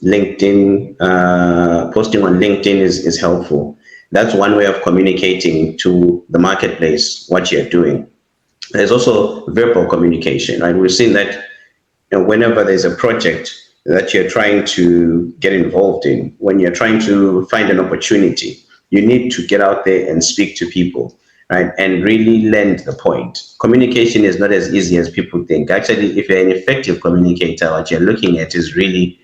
LinkedIn is helpful. That's one way of communicating to the marketplace what you're doing. There's also verbal communication, right? We've seen that whenever there's a project that you're trying to get involved in, when you're trying to find an opportunity, you need to get out there and speak to people, right? And really lend the point. Communication is not as easy as people think. Actually, if you're an effective communicator, what you're looking at is really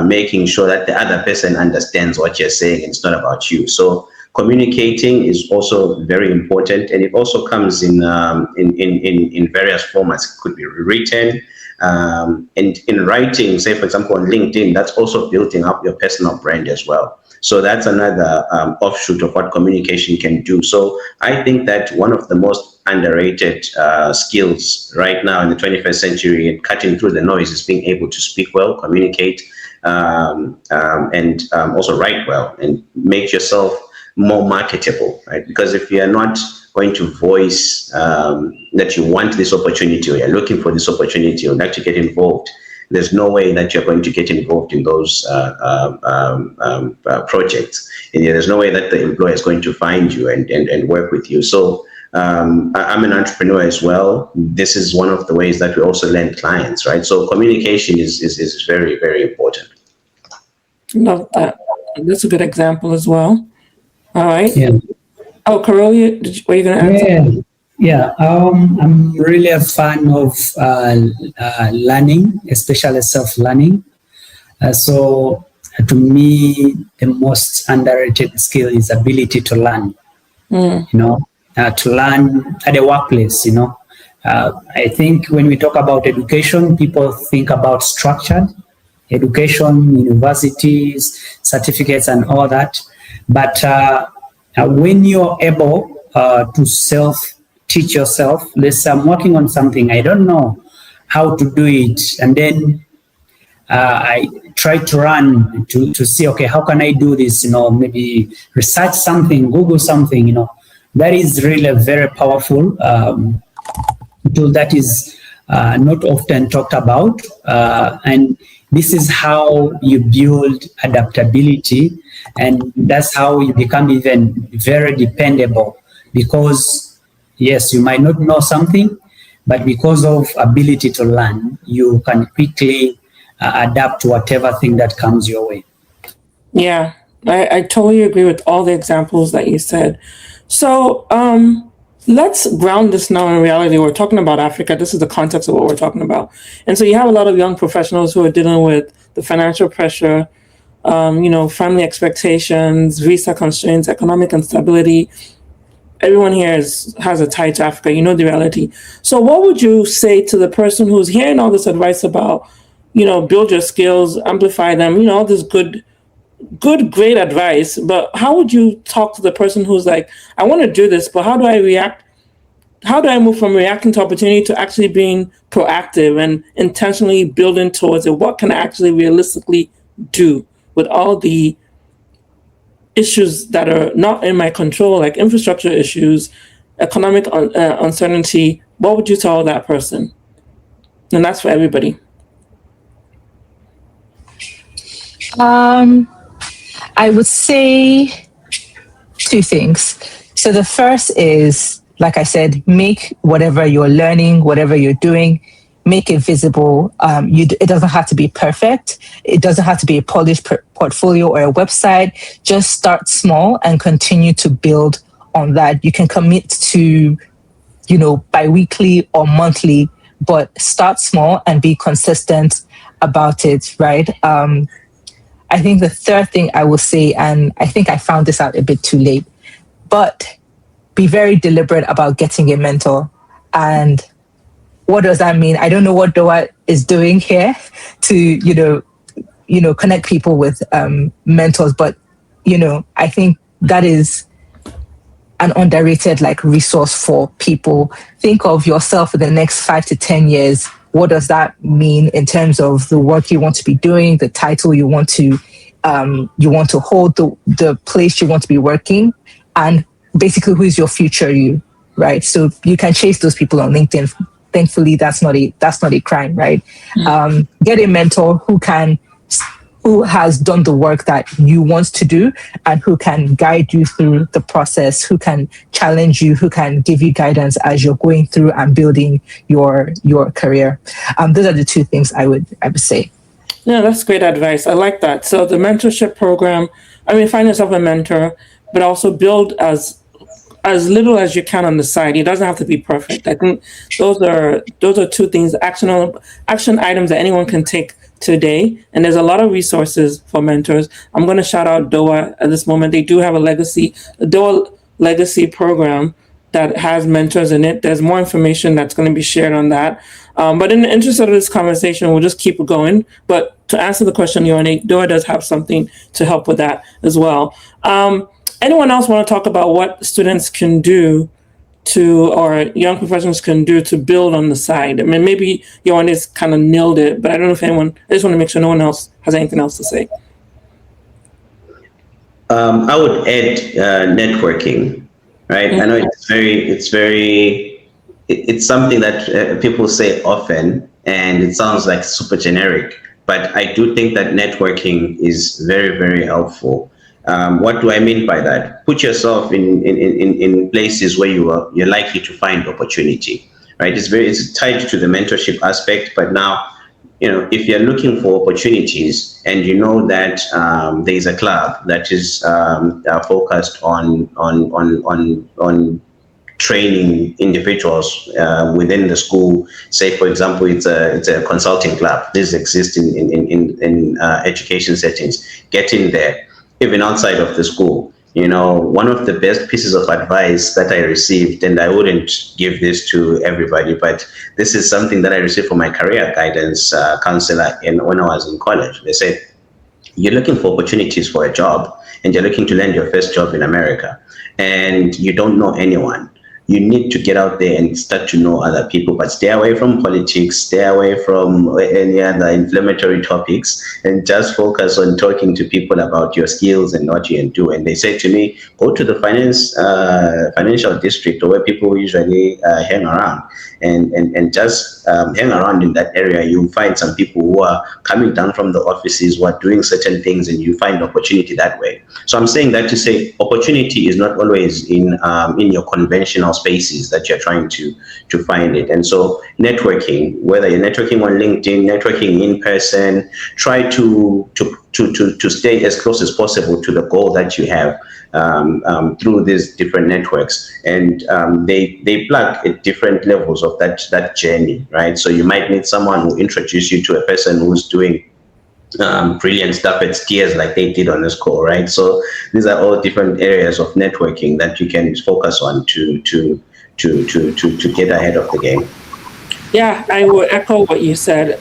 making sure that the other person understands what you're saying and it's not about you. So Communicating is also very important, and it also comes in various formats. It could be written, and in writing, say for example on LinkedIn, that's also building up your personal brand as well. So that's another offshoot of what communication can do. So I think that one of the most underrated skills right now in the 21st century, and cutting through the noise, is being able to speak well, communicate, and also write well, and make yourself more marketable, right? Because if you are not going to voice that you want this opportunity, or you're looking for this opportunity, or like to get involved, there's no way that you're going to get involved in those projects. And there's no way that the employer is going to find you and work with you. So I'm an entrepreneur as well. This is one of the ways that we also land clients, right? So communication is very, very important. Love that. That's a good example as well. All right. Yeah. Oh, Carolia, were you going to add? Yeah. I'm really a fan of learning, especially self-learning. So to me, the most underrated skill is ability to learn. You know, to learn at the workplace. You know, I think when we talk about education, people think about structured education, universities, certificates, and all that. But when you're able to self-teach yourself, let's say I'm working on something, I don't know how to do it, and then I try to run to see, okay, how can I do this? You know, maybe research something, Google something. You know, that is really a very powerful tool that is not often talked about, and this is how you build adaptability, and that's how you become even very dependable. Because yes, you might not know something, but because of ability to learn, you can quickly adapt to whatever thing that comes your way. Yeah, I totally agree with all the examples that you said. So let's ground this now in reality. We're talking about Africa. This is the context of what we're talking about. And so you have a lot of young professionals who are dealing with the financial pressure, family expectations, visa constraints, economic instability. Everyone here has a tie to Africa. You know the reality. So what would you say to the person who's hearing all this advice about, build your skills, amplify them, all this good, great advice, but how would you talk to the person who's like, I want to do this, but how do I react? How do I move from reacting to opportunity to actually being proactive and intentionally building towards it? What can I actually realistically do with all the issues that are not in my control, like infrastructure issues, economic uncertainty? What would you tell that person? And that's for everybody. I would say two things. So the first is, like I said, make whatever you're learning, whatever you're doing, make it visible. It doesn't have to be perfect. It doesn't have to be a polished portfolio or a website. Just start small and continue to build on that. You can commit to, bi-weekly or monthly, but start small and be consistent about it, right? I think the third thing I will say, and I think I found this out a bit too late, but be very deliberate about getting a mentor. And what does that mean? I don't know what DOWA is doing here to, connect people with mentors, but, I think that is an underrated resource for people. Think of yourself for the next 5 to 10 years. What does that mean in terms of the work you want to be doing, the title you want to hold, the place you want to be working, and basically who is your future you, right? So you can chase those people on LinkedIn. Thankfully, that's not a crime, right? Mm-hmm. Get a mentor who has done the work that you want to do and who can guide you through the process, who can challenge you, who can give you guidance as you're going through and building your career. Those are the two things I would say. Yeah, that's great advice. I like that. So the mentorship program, find yourself a mentor, but also build as little as you can on the side. It doesn't have to be perfect. I think those are two things, action items that anyone can take today. And there's a lot of resources for mentors. I'm going to shout out DOWA at this moment. They do have a DOWA legacy program that has mentors in it. There's more information that's going to be shared on that. But in the interest of this conversation, we'll just keep it going. But to answer the question, Yewande, DOWA does have something to help with that as well. Anyone else want to talk about what students can do or young professionals can do to build on the side? I mean, maybe Yewande's kind of nailed it, but I don't know if I just want to make sure no one else has anything else to say. I would add networking, right? Mm-hmm. I know it's something that people say often, and it sounds like super generic, but I do think that networking is very, very helpful. What do I mean by that? Put yourself in places where you're likely to find opportunity, right? It's tied to the mentorship aspect, but now, if you're looking for opportunities and you know that there is a club that is focused on training individuals within the school, say for example it's a consulting club. This exists in education settings. Get in there. Even outside of the school, one of the best pieces of advice that I received, and I wouldn't give this to everybody, but this is something that I received from my career guidance counselor when I was in college. They said, you're looking for opportunities for a job and you're looking to land your first job in America and you don't know anyone. You need to get out there and start to know other people, but stay away from politics, stay away from any other inflammatory topics, and just focus on talking to people about your skills and what you can do. And they said to me, go to the financial district, or where people usually hang around, and just hang around in that area. You'll find some people who are coming down from the offices, who are doing certain things, and you find opportunity that way. So I'm saying that to say opportunity is not always in your conventional spaces that you're trying to find it. And so networking, whether you're networking on LinkedIn, networking in person, try to stay as close as possible to the goal that you have through these different networks. And they plug at different levels of that journey, right? So you might meet someone who introduce you to a person who's doing brilliant stuff at Stears, like they did on this call, right? So these are all different areas of networking that you can focus on to get ahead of the game. Yeah, I would echo what you said,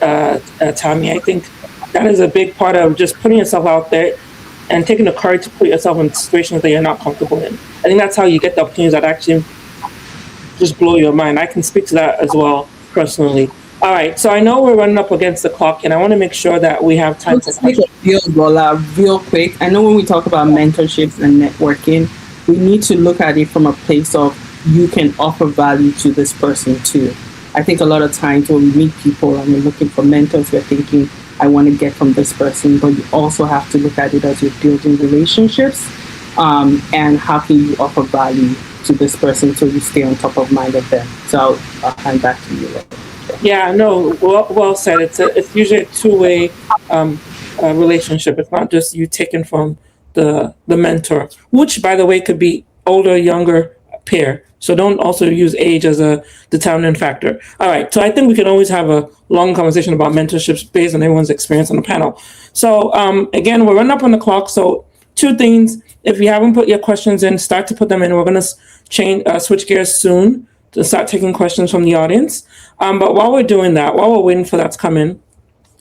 Tommy. I think that is a big part of just putting yourself out there and taking the courage to put yourself in situations that you're not comfortable in. I think that's how you get the opportunities that actually just blow your mind. I can speak to that as well personally. All right, so I know we're running up against the clock, and I want to make sure that we have time for questions. Lola, real quick. I know when we talk about mentorships and networking, we need to look at it from a place of you can offer value to this person too. I think a lot of times when we meet people and we're looking for mentors, we're thinking, I want to get from this person, but you also have to look at it as you're building relationships, and how can you offer value to this person so you stay on top of mind of them. So I'll hand back to you, Lola. Yeah, no, well said. It's usually a two-way relationship. It's not just you taking from the mentor, which, by the way, could be older, younger pair. So don't also use age as a determining factor. All right, so I think we can always have a long conversation about mentorships based on everyone's experience on the panel. So again, we're running up on the clock. So two things: if you haven't put your questions in, start to put them in. We're going to switch gears soon to start taking questions from the audience. But while we're doing that, while we're waiting for that to come in,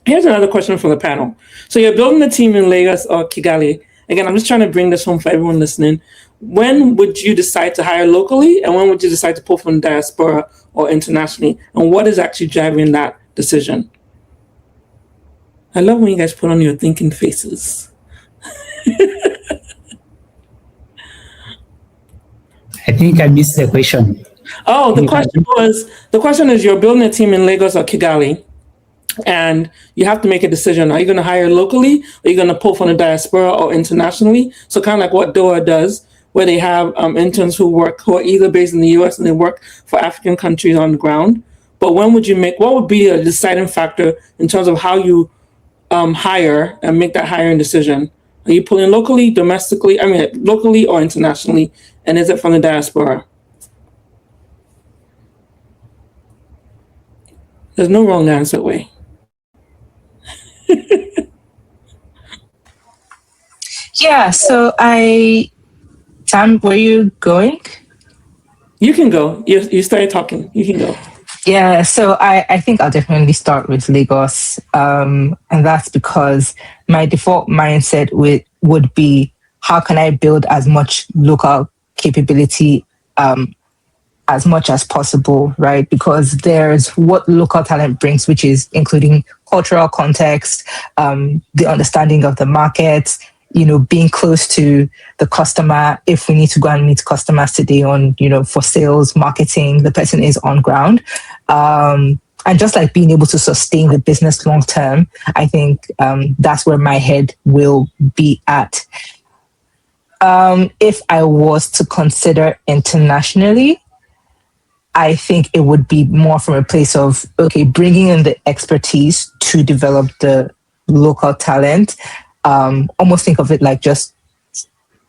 here's another question from the panel. So you're building a team in Lagos or Kigali. Again, I'm just trying to bring this home for everyone listening. When would you decide to hire locally, and when would you decide to pull from the diaspora or internationally? And what is actually driving that decision? I love when you guys put on your thinking faces. I think I missed the question. Oh, the question is you're building a team in Lagos or Kigali, and you have to make a decision. Are you going to hire locally, or are you going to pull from the diaspora or internationally? So kind of like what DOWA does, where they have interns who are either based in the US and they work for African countries on the ground. But what would be a deciding factor in terms of how you hire and make that hiring decision? Are you pulling locally, locally or internationally? And is it from the diaspora? There's no wrong answer way. Yeah, so Tam, were you going? You can go. You started talking. You can go. Yeah, so I think I'll definitely start with Lagos. And that's because my default mindset would be, how can I build as much local capability as much as possible, right? Because there's what local talent brings, which is including cultural context, the understanding of the market, being close to the customer. If we need to go and meet customers today on, for sales, marketing, the person is on ground. And just like being able to sustain the business long term, I think that's where my head will be at. If I was to consider internationally, I think it would be more from a place of, okay, bringing in the expertise to develop the local talent. Almost think of it like just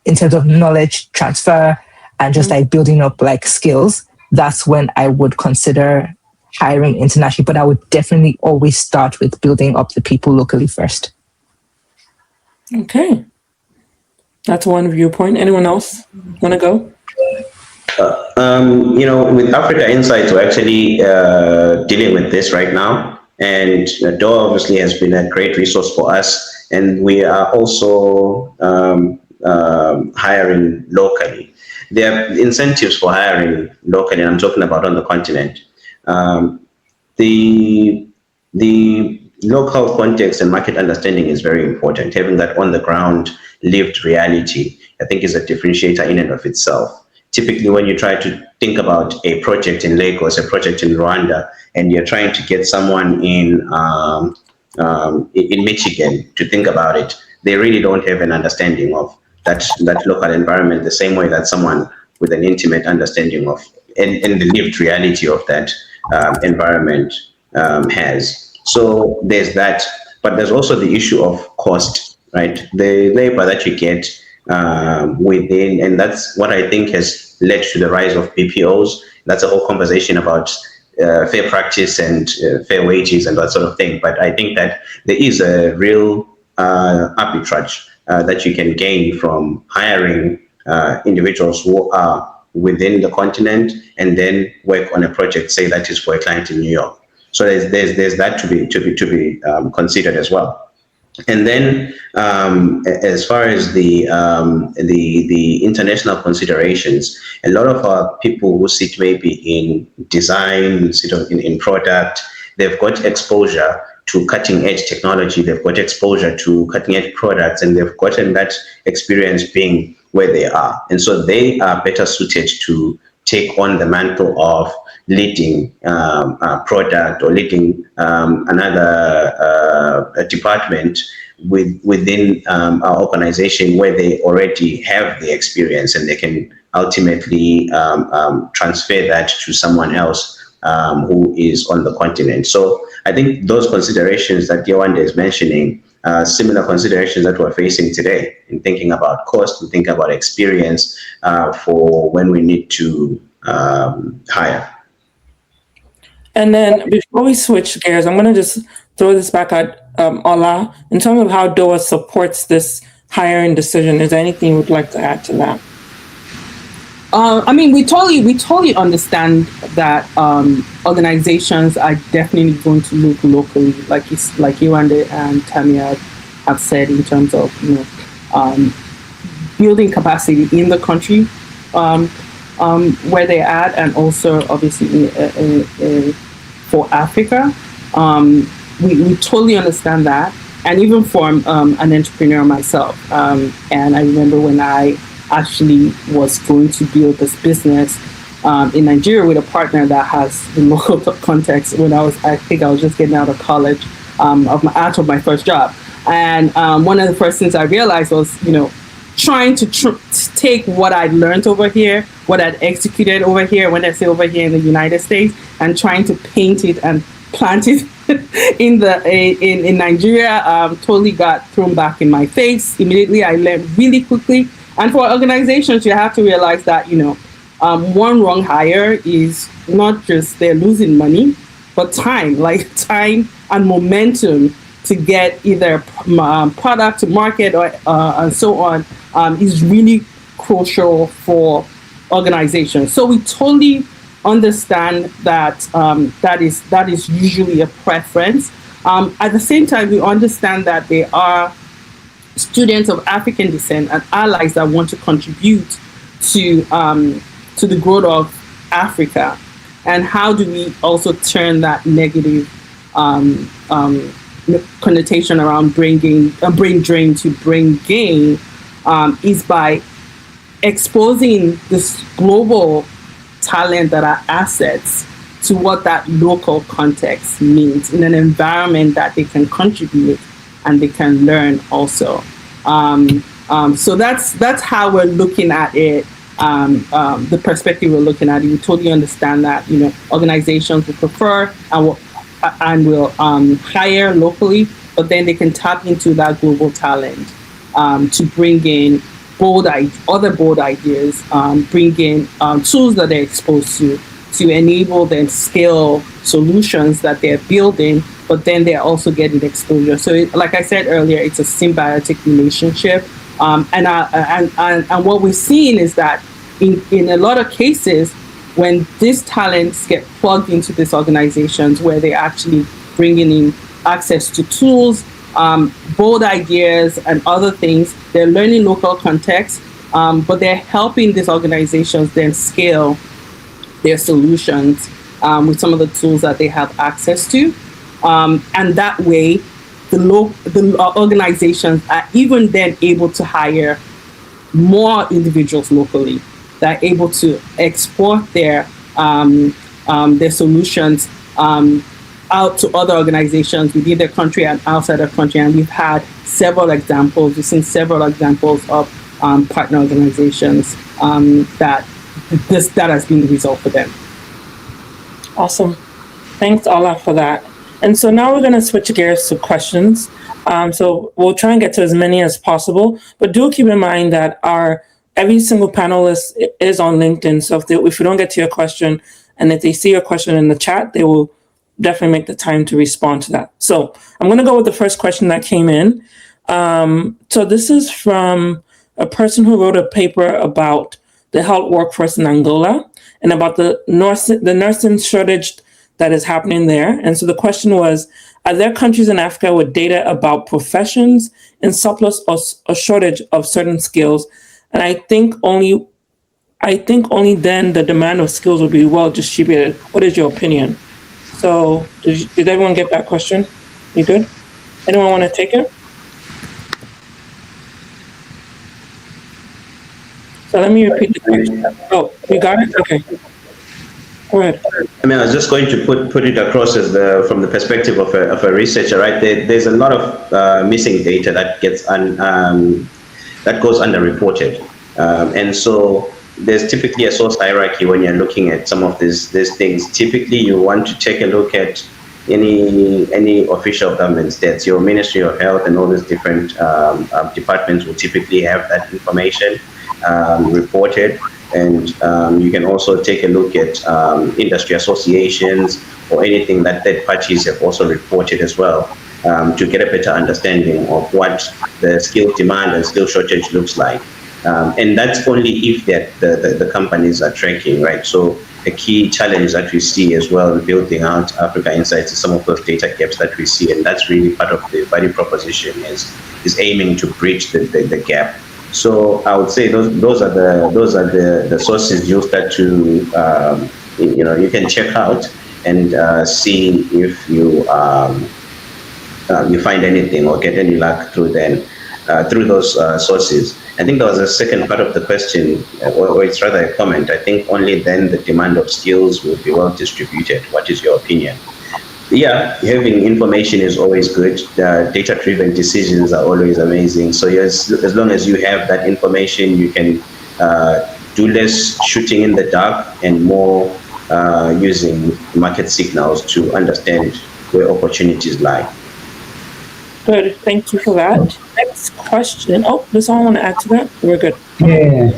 in terms of knowledge transfer and just like building up like skills. That's when I would consider hiring internationally, but I would definitely always start with building up the people locally first. Okay. That's one viewpoint. Anyone else want to go? With Africa Insights, we're actually dealing with this right now. And DOWA obviously has been a great resource for us. And we are also hiring locally. There are incentives for hiring locally, and I'm talking about on the continent. The local context and market understanding is very important. Having that on the ground lived reality, I think, is a differentiator in and of itself. Typically, when you try to think about a project in Lagos, a project in Rwanda, and you're trying to get someone in Michigan to think about it, they really don't have an understanding of that local environment the same way that someone with an intimate understanding of and the lived reality of that environment has. So there's that, but there's also the issue of cost, right? The labor that you get within, and that's what I think has led to the rise of BPOs. That's a whole conversation about fair practice and fair wages and that sort of thing. But I think that there is a real arbitrage that you can gain from hiring individuals who are within the continent and then work on a project, say that is for a client in New York. So there's that to be considered as well. And then, as far as the international considerations, a lot of our people who sit maybe in design, sit in product, they've got exposure to cutting edge technology, they've got exposure to cutting edge products, and they've gotten that experience being where they are. And so they are better suited to take on the mantle of leading a product or leading another department within our organization, where they already have the experience and they can ultimately transfer that to someone else who is on the continent. So I think those considerations that Yewande is mentioning, similar considerations that we're facing today in thinking about cost, and thinking about experience for when we need to hire. And then before we switch gears, I'm going to just throw this back at Ola. In terms of how DOWA supports this hiring decision, is there anything you would like to add to that? I mean, we totally understand that organizations are definitely going to look locally, like Yewande and Tamia have said, in terms of building capacity in the country where they're at, and also obviously for Africa. We totally understand that, and even from an entrepreneur myself. And I remember when I actually was going to build this business in Nigeria with a partner that has the local context. When I think I was just getting out of college, out of my first job, and one of the first things I realized was, trying to take what I'd learned over here, what I'd executed over here, when I say over here in the United States, and trying to paint it and plant it in Nigeria, totally got thrown back in my face. Immediately, I learned really quickly. And for organizations, you have to realize that, one wrong hire is not just they're losing money, but time and momentum to get either product to market or and so on is really crucial for organizations. So we totally understand that that is usually a preference. At the same time, we understand that there are students of African descent and allies that want to contribute to the growth of Africa. And how do we also turn that negative connotation around brain drain to brain gain is by exposing this global talent that are assets to what that local context means in an environment that they can contribute and they can learn also. So that's how we're looking at it. The perspective we're looking at it. We totally understand that organizations will prefer and will hire locally, but then they can tap into that global talent to bring in other bold ideas, bring in tools that they're exposed to enable them scale solutions that they're building, but then they're also getting exposure. So like I said earlier, it's a symbiotic relationship. And what we're seeing is that in a lot of cases, when these talents get plugged into these organizations where they're actually bringing in access to tools, bold ideas and other things, they're learning local context, but they're helping these organizations then scale their solutions with some of the tools that they have access to. And that way, the organizations are even then able to hire more individuals locally. They're able to export their solutions out to other organizations within their country and outside the country. And we've had several examples. We've seen several examples of partner organizations that has been the result for them. Awesome. Thanks, Ola, for that. And so now we're going to switch gears to questions. So we'll try and get to as many as possible, but do keep in mind that every single panelist is on LinkedIn. So if we don't get to your question, and if they see your question in the chat, they will definitely make the time to respond to that. So I'm going to go with the first question that came in. So this is from a person who wrote a paper about the health workforce in Angola and about the nursing shortage that is happening there. And so the question was, are there countries in Africa with data about professions in surplus or a shortage of certain skills? And I think only then the demand of skills will be well distributed. What is your opinion? So did everyone get that question? You good? Anyone want to take it? So let me repeat the question. Oh, you got it? Okay. Go ahead. I mean, I was just going to put it across as from the perspective of a researcher, right? There's a lot of missing data that gets that goes underreported, and so there's typically a source hierarchy when you're looking at some of these things. Typically, you want to take a look at any official government stats. Your Ministry of Health and all these different departments will typically have that information reported. And you can also take a look at industry associations or anything that third parties have also reported as well to get a better understanding of what the skill demand and skill shortage looks like. And that's only if the companies are tracking, right? So a key challenge that we see as well in building out Africa Insights is some of those data gaps that we see, and that's really part of the value proposition is aiming to bridge the gap. So I would say those are the sources you'll start to you can check out and see if you find anything or get any luck through those sources. I think there was a second part of the question, or it's rather a comment. I think only then the demand of skills will be well distributed. What is your opinion? Yeah, having information is always good. Data-driven decisions are always amazing. So yes, as long as you have that information, you can do less shooting in the dark and more using market signals to understand where opportunities lie. Good, thank you for that. Next question. Oh, does someone want to add to that? We're good. Yeah.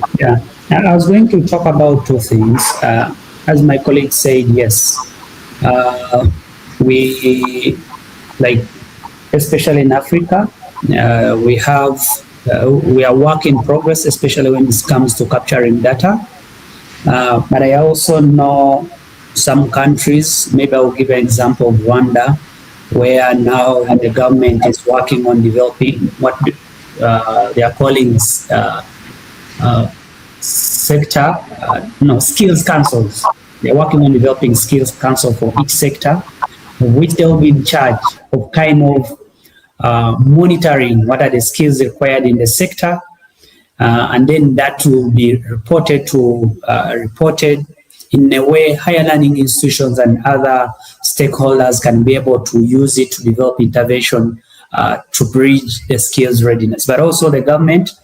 I was going to talk about two things. As my colleague said, yes, we especially in Africa. We are work in progress, especially when it comes to capturing data. But I also know some countries, maybe I'll give an example of Rwanda, where now the government is working on developing what they are calling skills councils. They're working on developing skills council for each sector, which they'll be in charge of kind of monitoring what are the skills required in the sector, and then that will be reported in a way higher learning institutions and other stakeholders can be able to use it to develop intervention to bridge the skills readiness. But also the government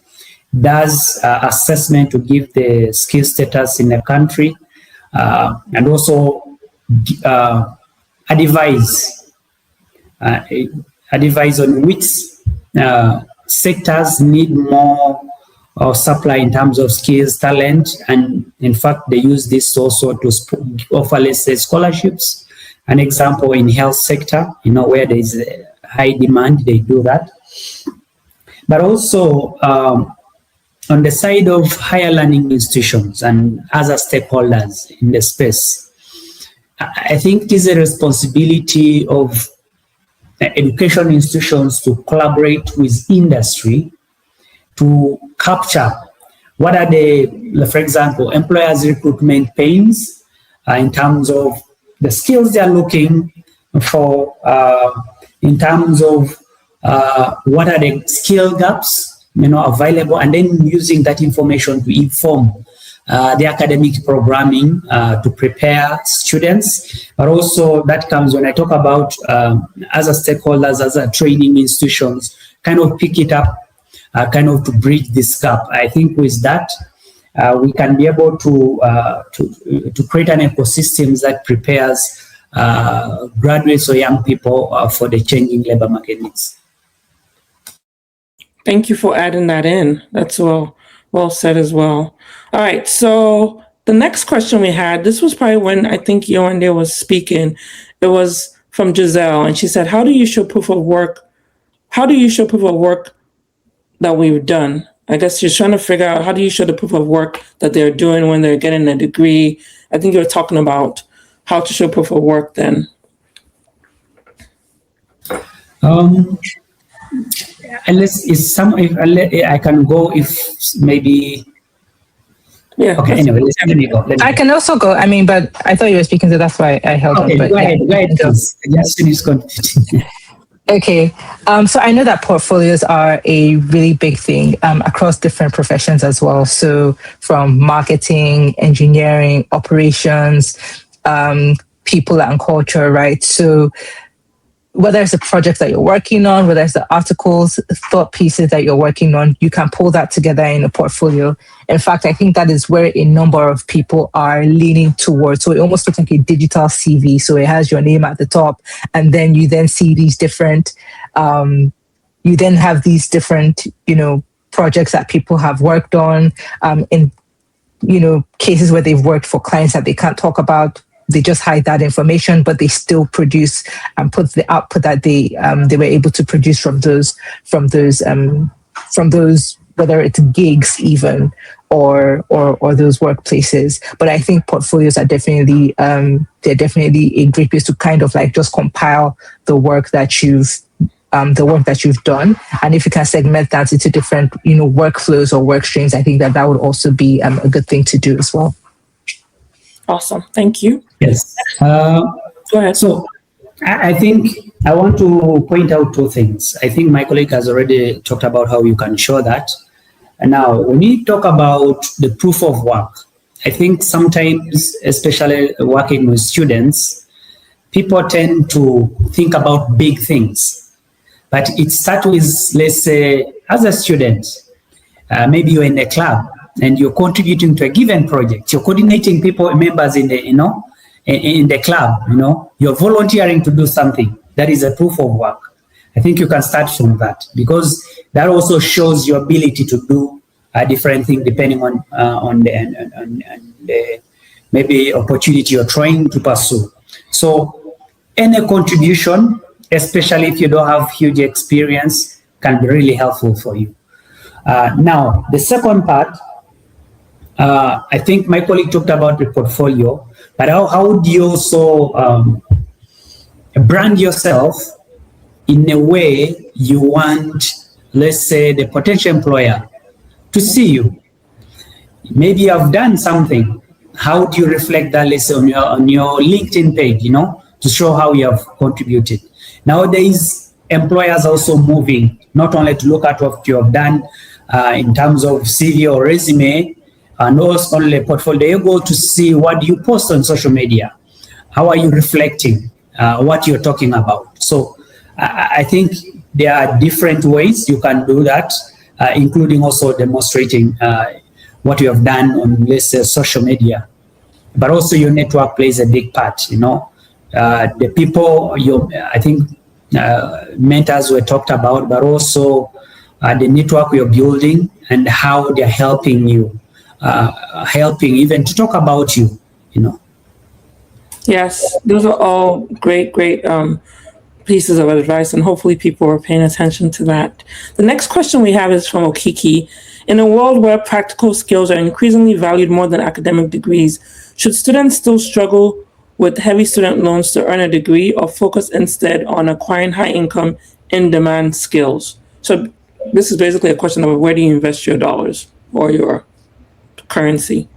does assessment to give the skill status in the country, and also advise on which sectors need more supply in terms of skills, talent, and in fact they use this also to offer, let's say, scholarships. An example in health sector, where there is a high demand, they do that. But also on the side of higher learning institutions and other stakeholders in the space, I think it is a responsibility of education institutions to collaborate with industry to capture what are for example, employers' recruitment pains in terms of the skills they are looking for, in terms of what are the skill gaps available, and then using that information to inform the academic programming to prepare students. But also that comes when I talk about other stakeholders, other training institutions, kind of pick it up, kind of to bridge this gap. I think with that, we can be able to create an ecosystem that prepares graduates or young people for the changing labor market needs. Thank you for adding that in. That's well said as well. All right, so the next question we had, this was probably when I think Yewande was speaking. It was from Giselle, and she said, how do you show proof of work? How do you show proof of work that we've done? I guess she's trying to figure out, how do you show the proof of work that they're doing when they're getting a degree? I think you were talking about how to show proof of work then. I can go if maybe. Yeah. Okay. Anyway, let me go. I can also go. I mean, but I thought you were speaking, so that's why I held on. But go ahead. Just finish. Okay. So I know that portfolios are a really big thing across different professions as well. So from marketing, engineering, operations, people and culture, right? So whether it's a project that you're working on, whether it's the articles, thought pieces that you're working on, you can pull that together in a portfolio. In fact, I think that is where a number of people are leaning towards. So it almost looks like a digital CV. So it has your name at the top, and then you then see these different, you then have these different, projects that people have worked on in, cases where they've worked for clients that they can't talk about. They just hide that information, but they still produce and put the output that they were able to produce from those, whether it's gigs even or those workplaces. But I think portfolios are definitely they're definitely a great place to kind of like just compile the work that you've done, and if you can segment that into different workflows or work streams, I think that would also be a good thing to do as well. Awesome. Thank you. Yes. Go ahead. So I think I want to point out two things. I think my colleague has already talked about how you can show that. And now, when you talk about the proof of work, I think sometimes, especially working with students, people tend to think about big things. But it starts with, let's say, as a student, maybe you're in a club, and you're contributing to a given project. You're coordinating members in the, in the club. You're volunteering to do something. That is a proof of work. I think you can start from that, because that also shows your ability to do a different thing depending on the maybe opportunity you're trying to pursue. So any contribution especially if you don't have huge experience, can be really helpful for you. Now, the second part, I think my colleague talked about the portfolio, but how do you also brand yourself in a way you want, let's say, the potential employer to see you? Maybe you have done something. How do you reflect that, let's say, on your LinkedIn page, to show how you have contributed? Nowadays, employers are also moving, not only to look at what you have done in terms of CV or resume, and also only portfolio. You go to see what you post on social media. How are you reflecting what you're talking about? So I think there are different ways you can do that, including also demonstrating what you have done on, let's say, social media. But also your network plays a big part, the people, I think mentors were talked about, but also the network you're building and how they're helping you, helping even to talk about you, Yes, those are all great pieces of advice, and hopefully people are paying attention to that. The next question we have is from Okiki. In a world where practical skills are increasingly valued more than academic degrees, should students still struggle with heavy student loans to earn a degree, or focus instead on acquiring high-income, in-demand skills? So this is basically a question of where do you invest your dollars or your currency?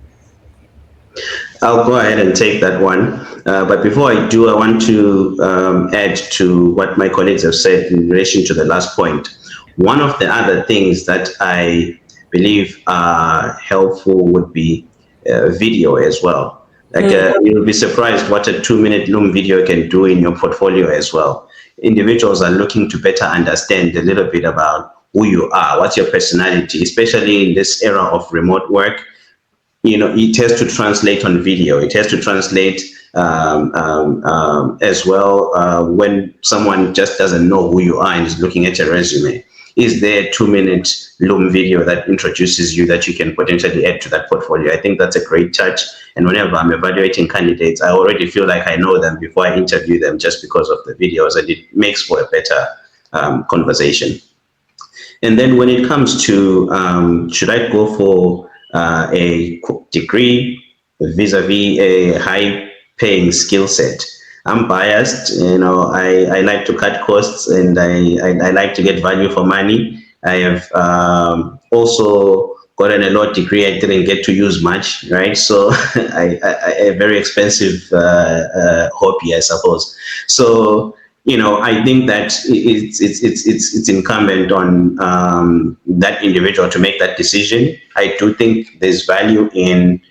I'll go ahead and take that one. But before I do, I want to add to what my colleagues have said in relation to the last point. One of the other things that I believe are helpful would be video as well. You'll be surprised what a 2-minute Loom video can do in your portfolio as well. Individuals are looking to better understand a little bit about who you are, what's your personality, especially in this era of remote work. It has to translate on video. It has to translate as well when someone just doesn't know who you are and is looking at your resume. Is there a 2-minute Loom video that introduces you that you can potentially add to that portfolio? I think that's a great touch. And whenever I'm evaluating candidates, I already feel like I know them before I interview them just because of the videos, and it makes for a better conversation. And then when it comes to should I go for a degree vis-a-vis a high-paying skill set? I'm biased, I like to cut costs, and I like to get value for money. I have also gotten a law degree I didn't get to use much, right? So a very expensive hobby, I suppose. So I think that it's incumbent on that individual to make that decision. I do think there's value in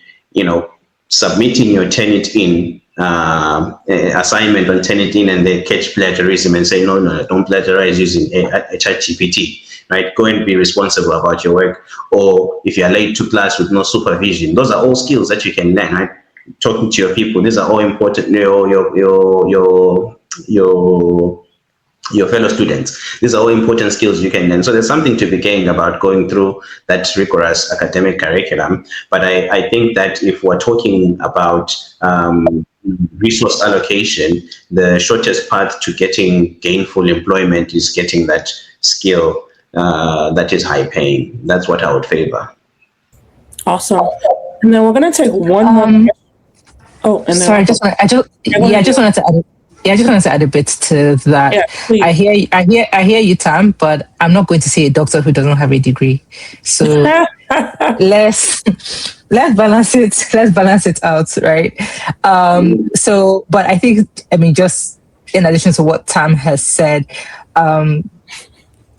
submitting your Turnitin assignment on Turnitin, and they catch plagiarism and say no, don't plagiarize using a ChatGPT, right? Go and be responsible about your work. Or if you're late to class with no supervision, those are all skills that you can learn, right? Talking to your people, these are all important. Your fellow students, these are all important skills you can learn. So there's something to be gained about going through that rigorous academic curriculum. But I think that if we're talking about resource allocation, the shortest path to getting gainful employment is getting that skill that is high paying. That's what I would favor. Awesome. And then we're going to take one more. Oh, and sorry, I just wanted to add. Yeah, I just wanted to add a bit to that. Yeah, I hear you, Tam, but I'm not going to say a doctor who doesn't have a degree. So let's balance it. Let's balance it out, right? But I think, just in addition to what Tam has said,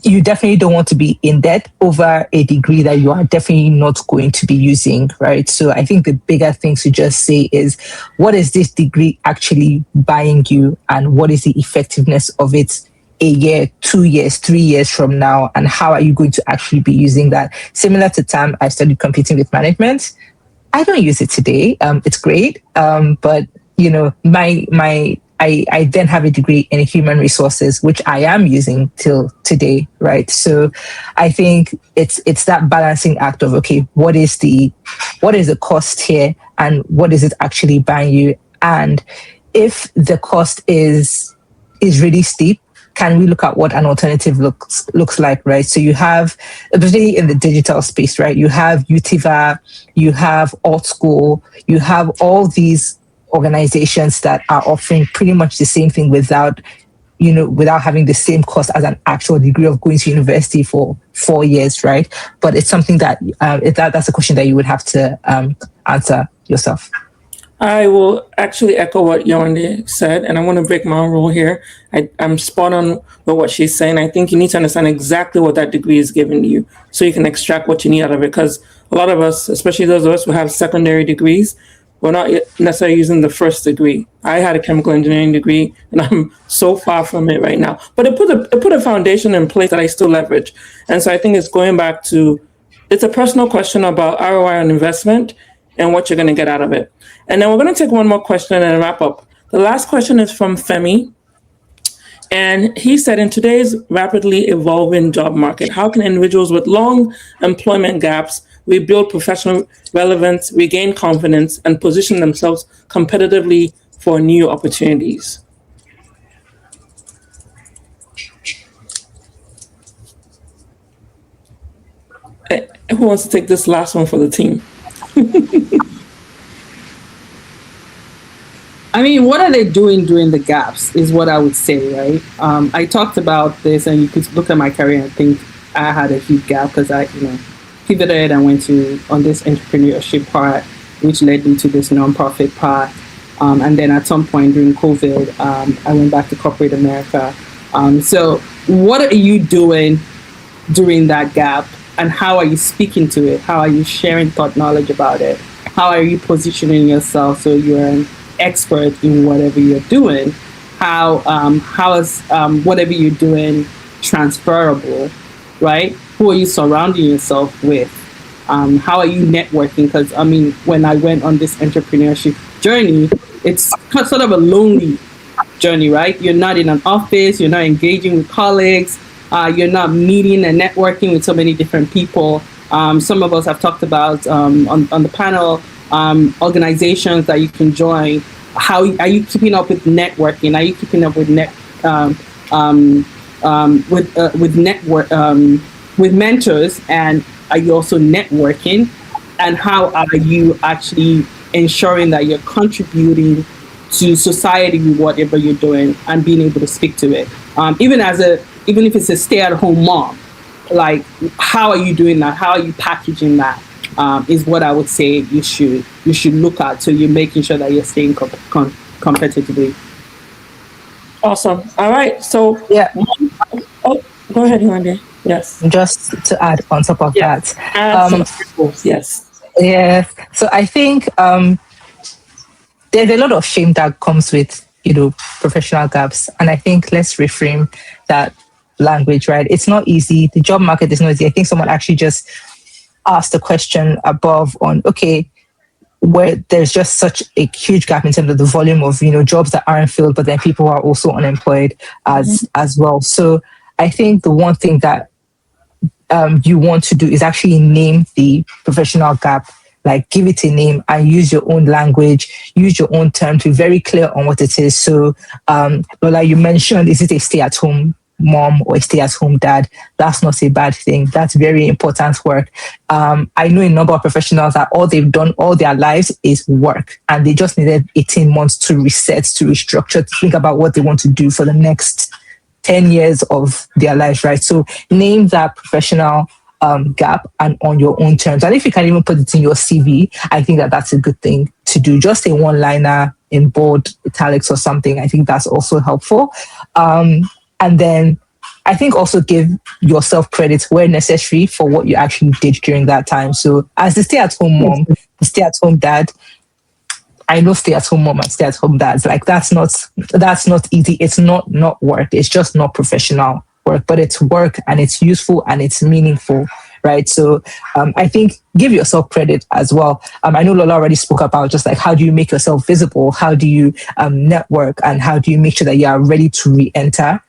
you definitely don't want to be in debt over a degree that you are definitely not going to be using, right? So I think the bigger thing to just say is, what is this degree actually buying you, and what is the effectiveness of it a year, 2 years, 3 years from now, and how are you going to actually be using that? Similar to Tam, I studied computing with management. I don't use it today. It's great, but I then have a degree in human resources, which I am using till today, right? So I think it's that balancing act of, okay, what is the cost here, and what is it actually buying you? And if the cost is really steep, can we look at what an alternative looks like, right? So you have, especially in the digital space, right? You have UTIVA, you have Alt School, you have all these organizations that are offering pretty much the same thing without having the same cost as an actual degree of going to university for 4 years, right? But it's something that that's a question that you would have to answer yourself. I will actually echo what Yewande said, and I want to break my own rule here. I'm spot on with what she's saying. I think you need to understand exactly what that degree is giving you so you can extract what you need out of it. Because a lot of us, especially those of us who have secondary degrees, we're not necessarily using the first degree. I had a chemical engineering degree, and I'm so far from it right now. But it put a foundation in place that I still leverage. And so I think it's going back to, it's a personal question about ROI on investment and what you're going to get out of it. And then we're going to take one more question and wrap up. The last question is from Femi. And he said, in today's rapidly evolving job market, how can individuals with long employment gaps rebuild professional relevance, regain confidence, and position themselves competitively for new opportunities? Who wants to take this last one for the team? I mean, what are they doing during the gaps is what I would say, right? I talked about this, and you could look at my career and think I had a huge gap because I, pivoted and went on this entrepreneurship part, which led me to this nonprofit path. And then at some point during COVID, I went back to corporate America. So what are you doing during that gap, and how are you speaking to it? How are you sharing thought knowledge about it? How are you positioning yourself so you're an expert in whatever you're doing? How is whatever you're doing transferable, right? Who are you surrounding yourself with? How are you networking? Because when I went on this entrepreneurship journey, it's sort of a lonely journey, right? You're not in an office, you're not engaging with colleagues, you're not meeting and networking with so many different people. Some of us have talked about on the panel organizations that you can join. How are you keeping up with networking? Are you keeping up with with mentors, and are you also networking? And how are you actually ensuring that you're contributing to society with whatever you're doing and being able to speak to it? Even if it's a stay-at-home mom, like, how are you doing that? How are you packaging that? Is what I would say you should look at, so you're making sure that you're staying competitively. Awesome. All right. So yeah. Oh, go ahead, Yewande. Yes. Just to add on top of that. Yes. Yeah. So I think there's a lot of shame that comes with professional gaps, and I think let's reframe that language. Right? It's not easy. The job market is not easy. I think someone actually just asked a question above on, okay, where there's just such a huge gap in terms of the volume of jobs that aren't filled, but then people are also unemployed as well. So I think the one thing that you want to do is actually name the professional gap, like give it a name and use your own language, use your own terms, be very clear on what it is. So Lola, you mentioned, is it a stay-at-home mom or a stay-at-home dad? That's not a bad thing. That's very important work. I know a number of professionals that all they've done all their lives is work, and they just needed 18 months to reset, to restructure, to think about what they want to do for the next 10 years of their lives, right? So name that professional gap and on your own terms. And if you can even put it in your CV, I think that that's a good thing to do. Just a one-liner in bold italics or something. I think that's also helpful. And then I think also give yourself credit where necessary for what you actually did during that time. So as the stay-at-home mom, the stay-at-home dad, I know stay-at-home mom and stay-at-home dads, like that's not easy. It's not work. It's just not professional work, but it's work and it's useful and it's meaningful, right? So I think give yourself credit as well. I know Lola already spoke about just like how do you make yourself visible? How do you network? And how do you make sure that you are ready to re-enter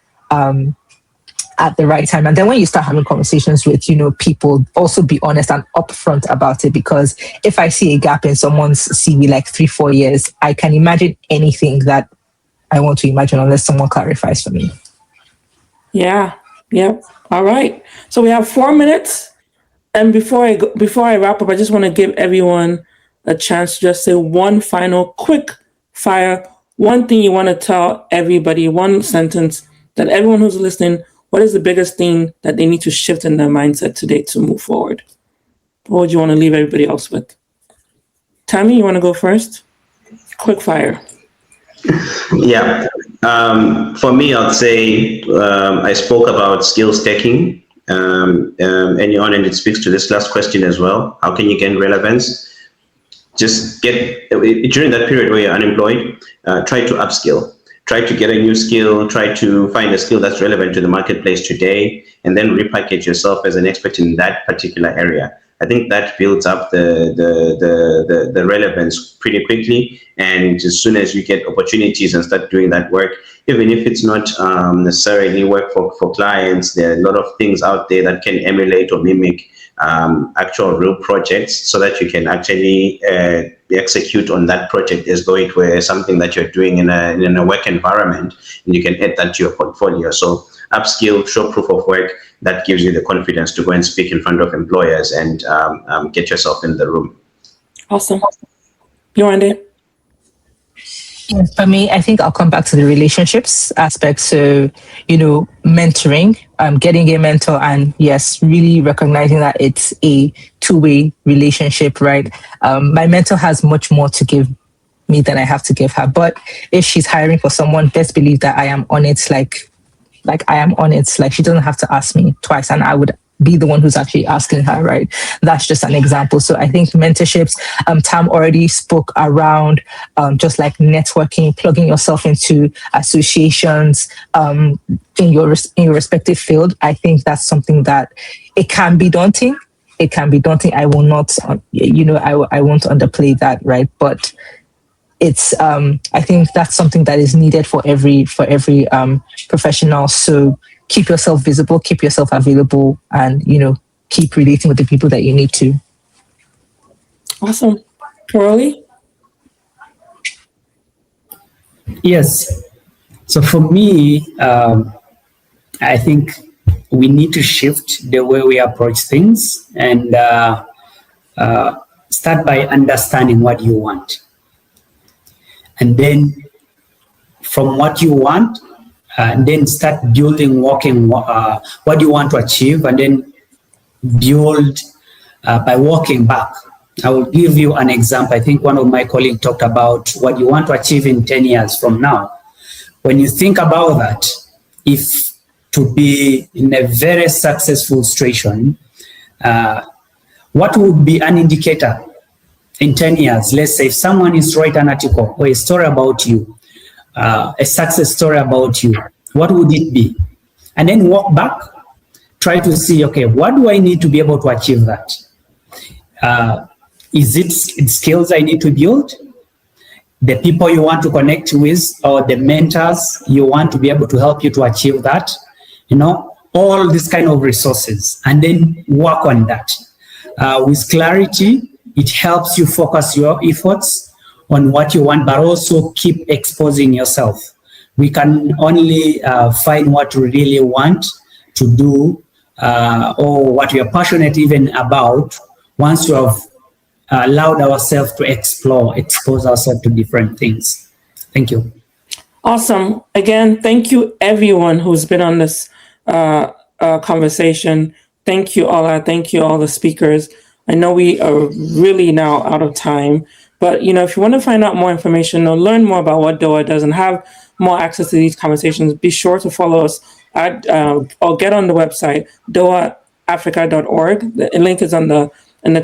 at the right time? And then when you start having conversations with, people, also be honest and upfront about it. Because if I see a gap in someone's CV, like 3-4 years, I can imagine anything that I want to imagine unless someone clarifies for me. Yeah. Yep. All right. So we have 4 minutes. And before I wrap up, I just want to give everyone a chance to just say one final quick fire, one thing you want to tell everybody, one sentence that everyone who's listening, what is the biggest thing that they need to shift in their mindset today to move forward? What would you want to leave everybody else with? Tammy, you want to go first? Quick fire. Yeah. For me, I'd say I spoke about skills stacking, and it speaks to this last question as well. How can you gain relevance? Just get during that period where you're unemployed, try to upskill, try to get a new skill, try to find a skill that's relevant to the marketplace today, and then repackage yourself as an expert in that particular area. I think that builds up the relevance pretty quickly. And as soon as you get opportunities and start doing that work, even if it's not necessarily work for clients, there are a lot of things out there that can emulate or mimic actual real projects, so that you can actually execute on that project as though it were something that you're doing in a work environment, and you can add that to your portfolio. So upskill, show proof of work, that gives you the confidence to go and speak in front of employers and get yourself in the room. Awesome. Yewande? For me, I think I'll come back to the relationships aspect. So, mentoring, getting a mentor, and yes, really recognizing that it's a two-way relationship, right? My mentor has much more to give me than I have to give her. But if she's hiring for someone, best believe that I am on it. Like I am on it. Like she doesn't have to ask me twice, and I would be the one who's actually asking her, right? That's just an example. So I think mentorships, Tam already spoke around just like networking, plugging yourself into associations in your respective field. I think that's something that it can be daunting. It can be daunting. I will not, I won't underplay that, right? But it's I think that's something that is needed for every professional. So keep yourself visible, keep yourself available, and keep relating with the people that you need to. Awesome. Caroli? Yes. So for me, I think we need to shift the way we approach things and start by understanding what you want. And then from what you want, then start building, working what you want to achieve, and then build by working back. I will give you an example. I think one of my colleagues talked about what you want to achieve in 10 years from now. When you think about that, if to be in a very successful situation, what would be an indicator in 10 years? Let's say if someone is write an article or a story about you, a success story about you, what would it be? And then walk back, try to see, okay, what do I need to be able to achieve that? Is it skills I need to build? The people you want to connect with, or the mentors you want to be able to help you to achieve that? All these kind of resources, and then work on that. With clarity, it helps you focus your efforts on what you want, but also keep exposing yourself. We can only find what we really want to do or what we are passionate even about once we have allowed ourselves to expose ourselves to different things. Thank you. Awesome. Again, thank you everyone who's been on this conversation. Thank you, Ola. Thank you, all the speakers. I know we are really now out of time, but if you want to find out more information or learn more about what DOWA does and have more access to these conversations, be sure to follow us at or get on the website dowaafrica.org. The link is in the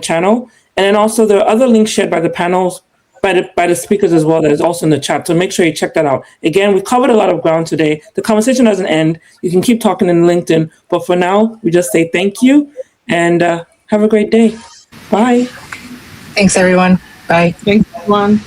channel, and then also there are other links shared by the panels by the speakers as well that is also in the chat. So make sure you check that out. Again, we covered a lot of ground today. The conversation doesn't end. You can keep talking in LinkedIn, but for now, we just say thank you and have a great day. Bye. Thanks, everyone. Bye. Thanks, everyone.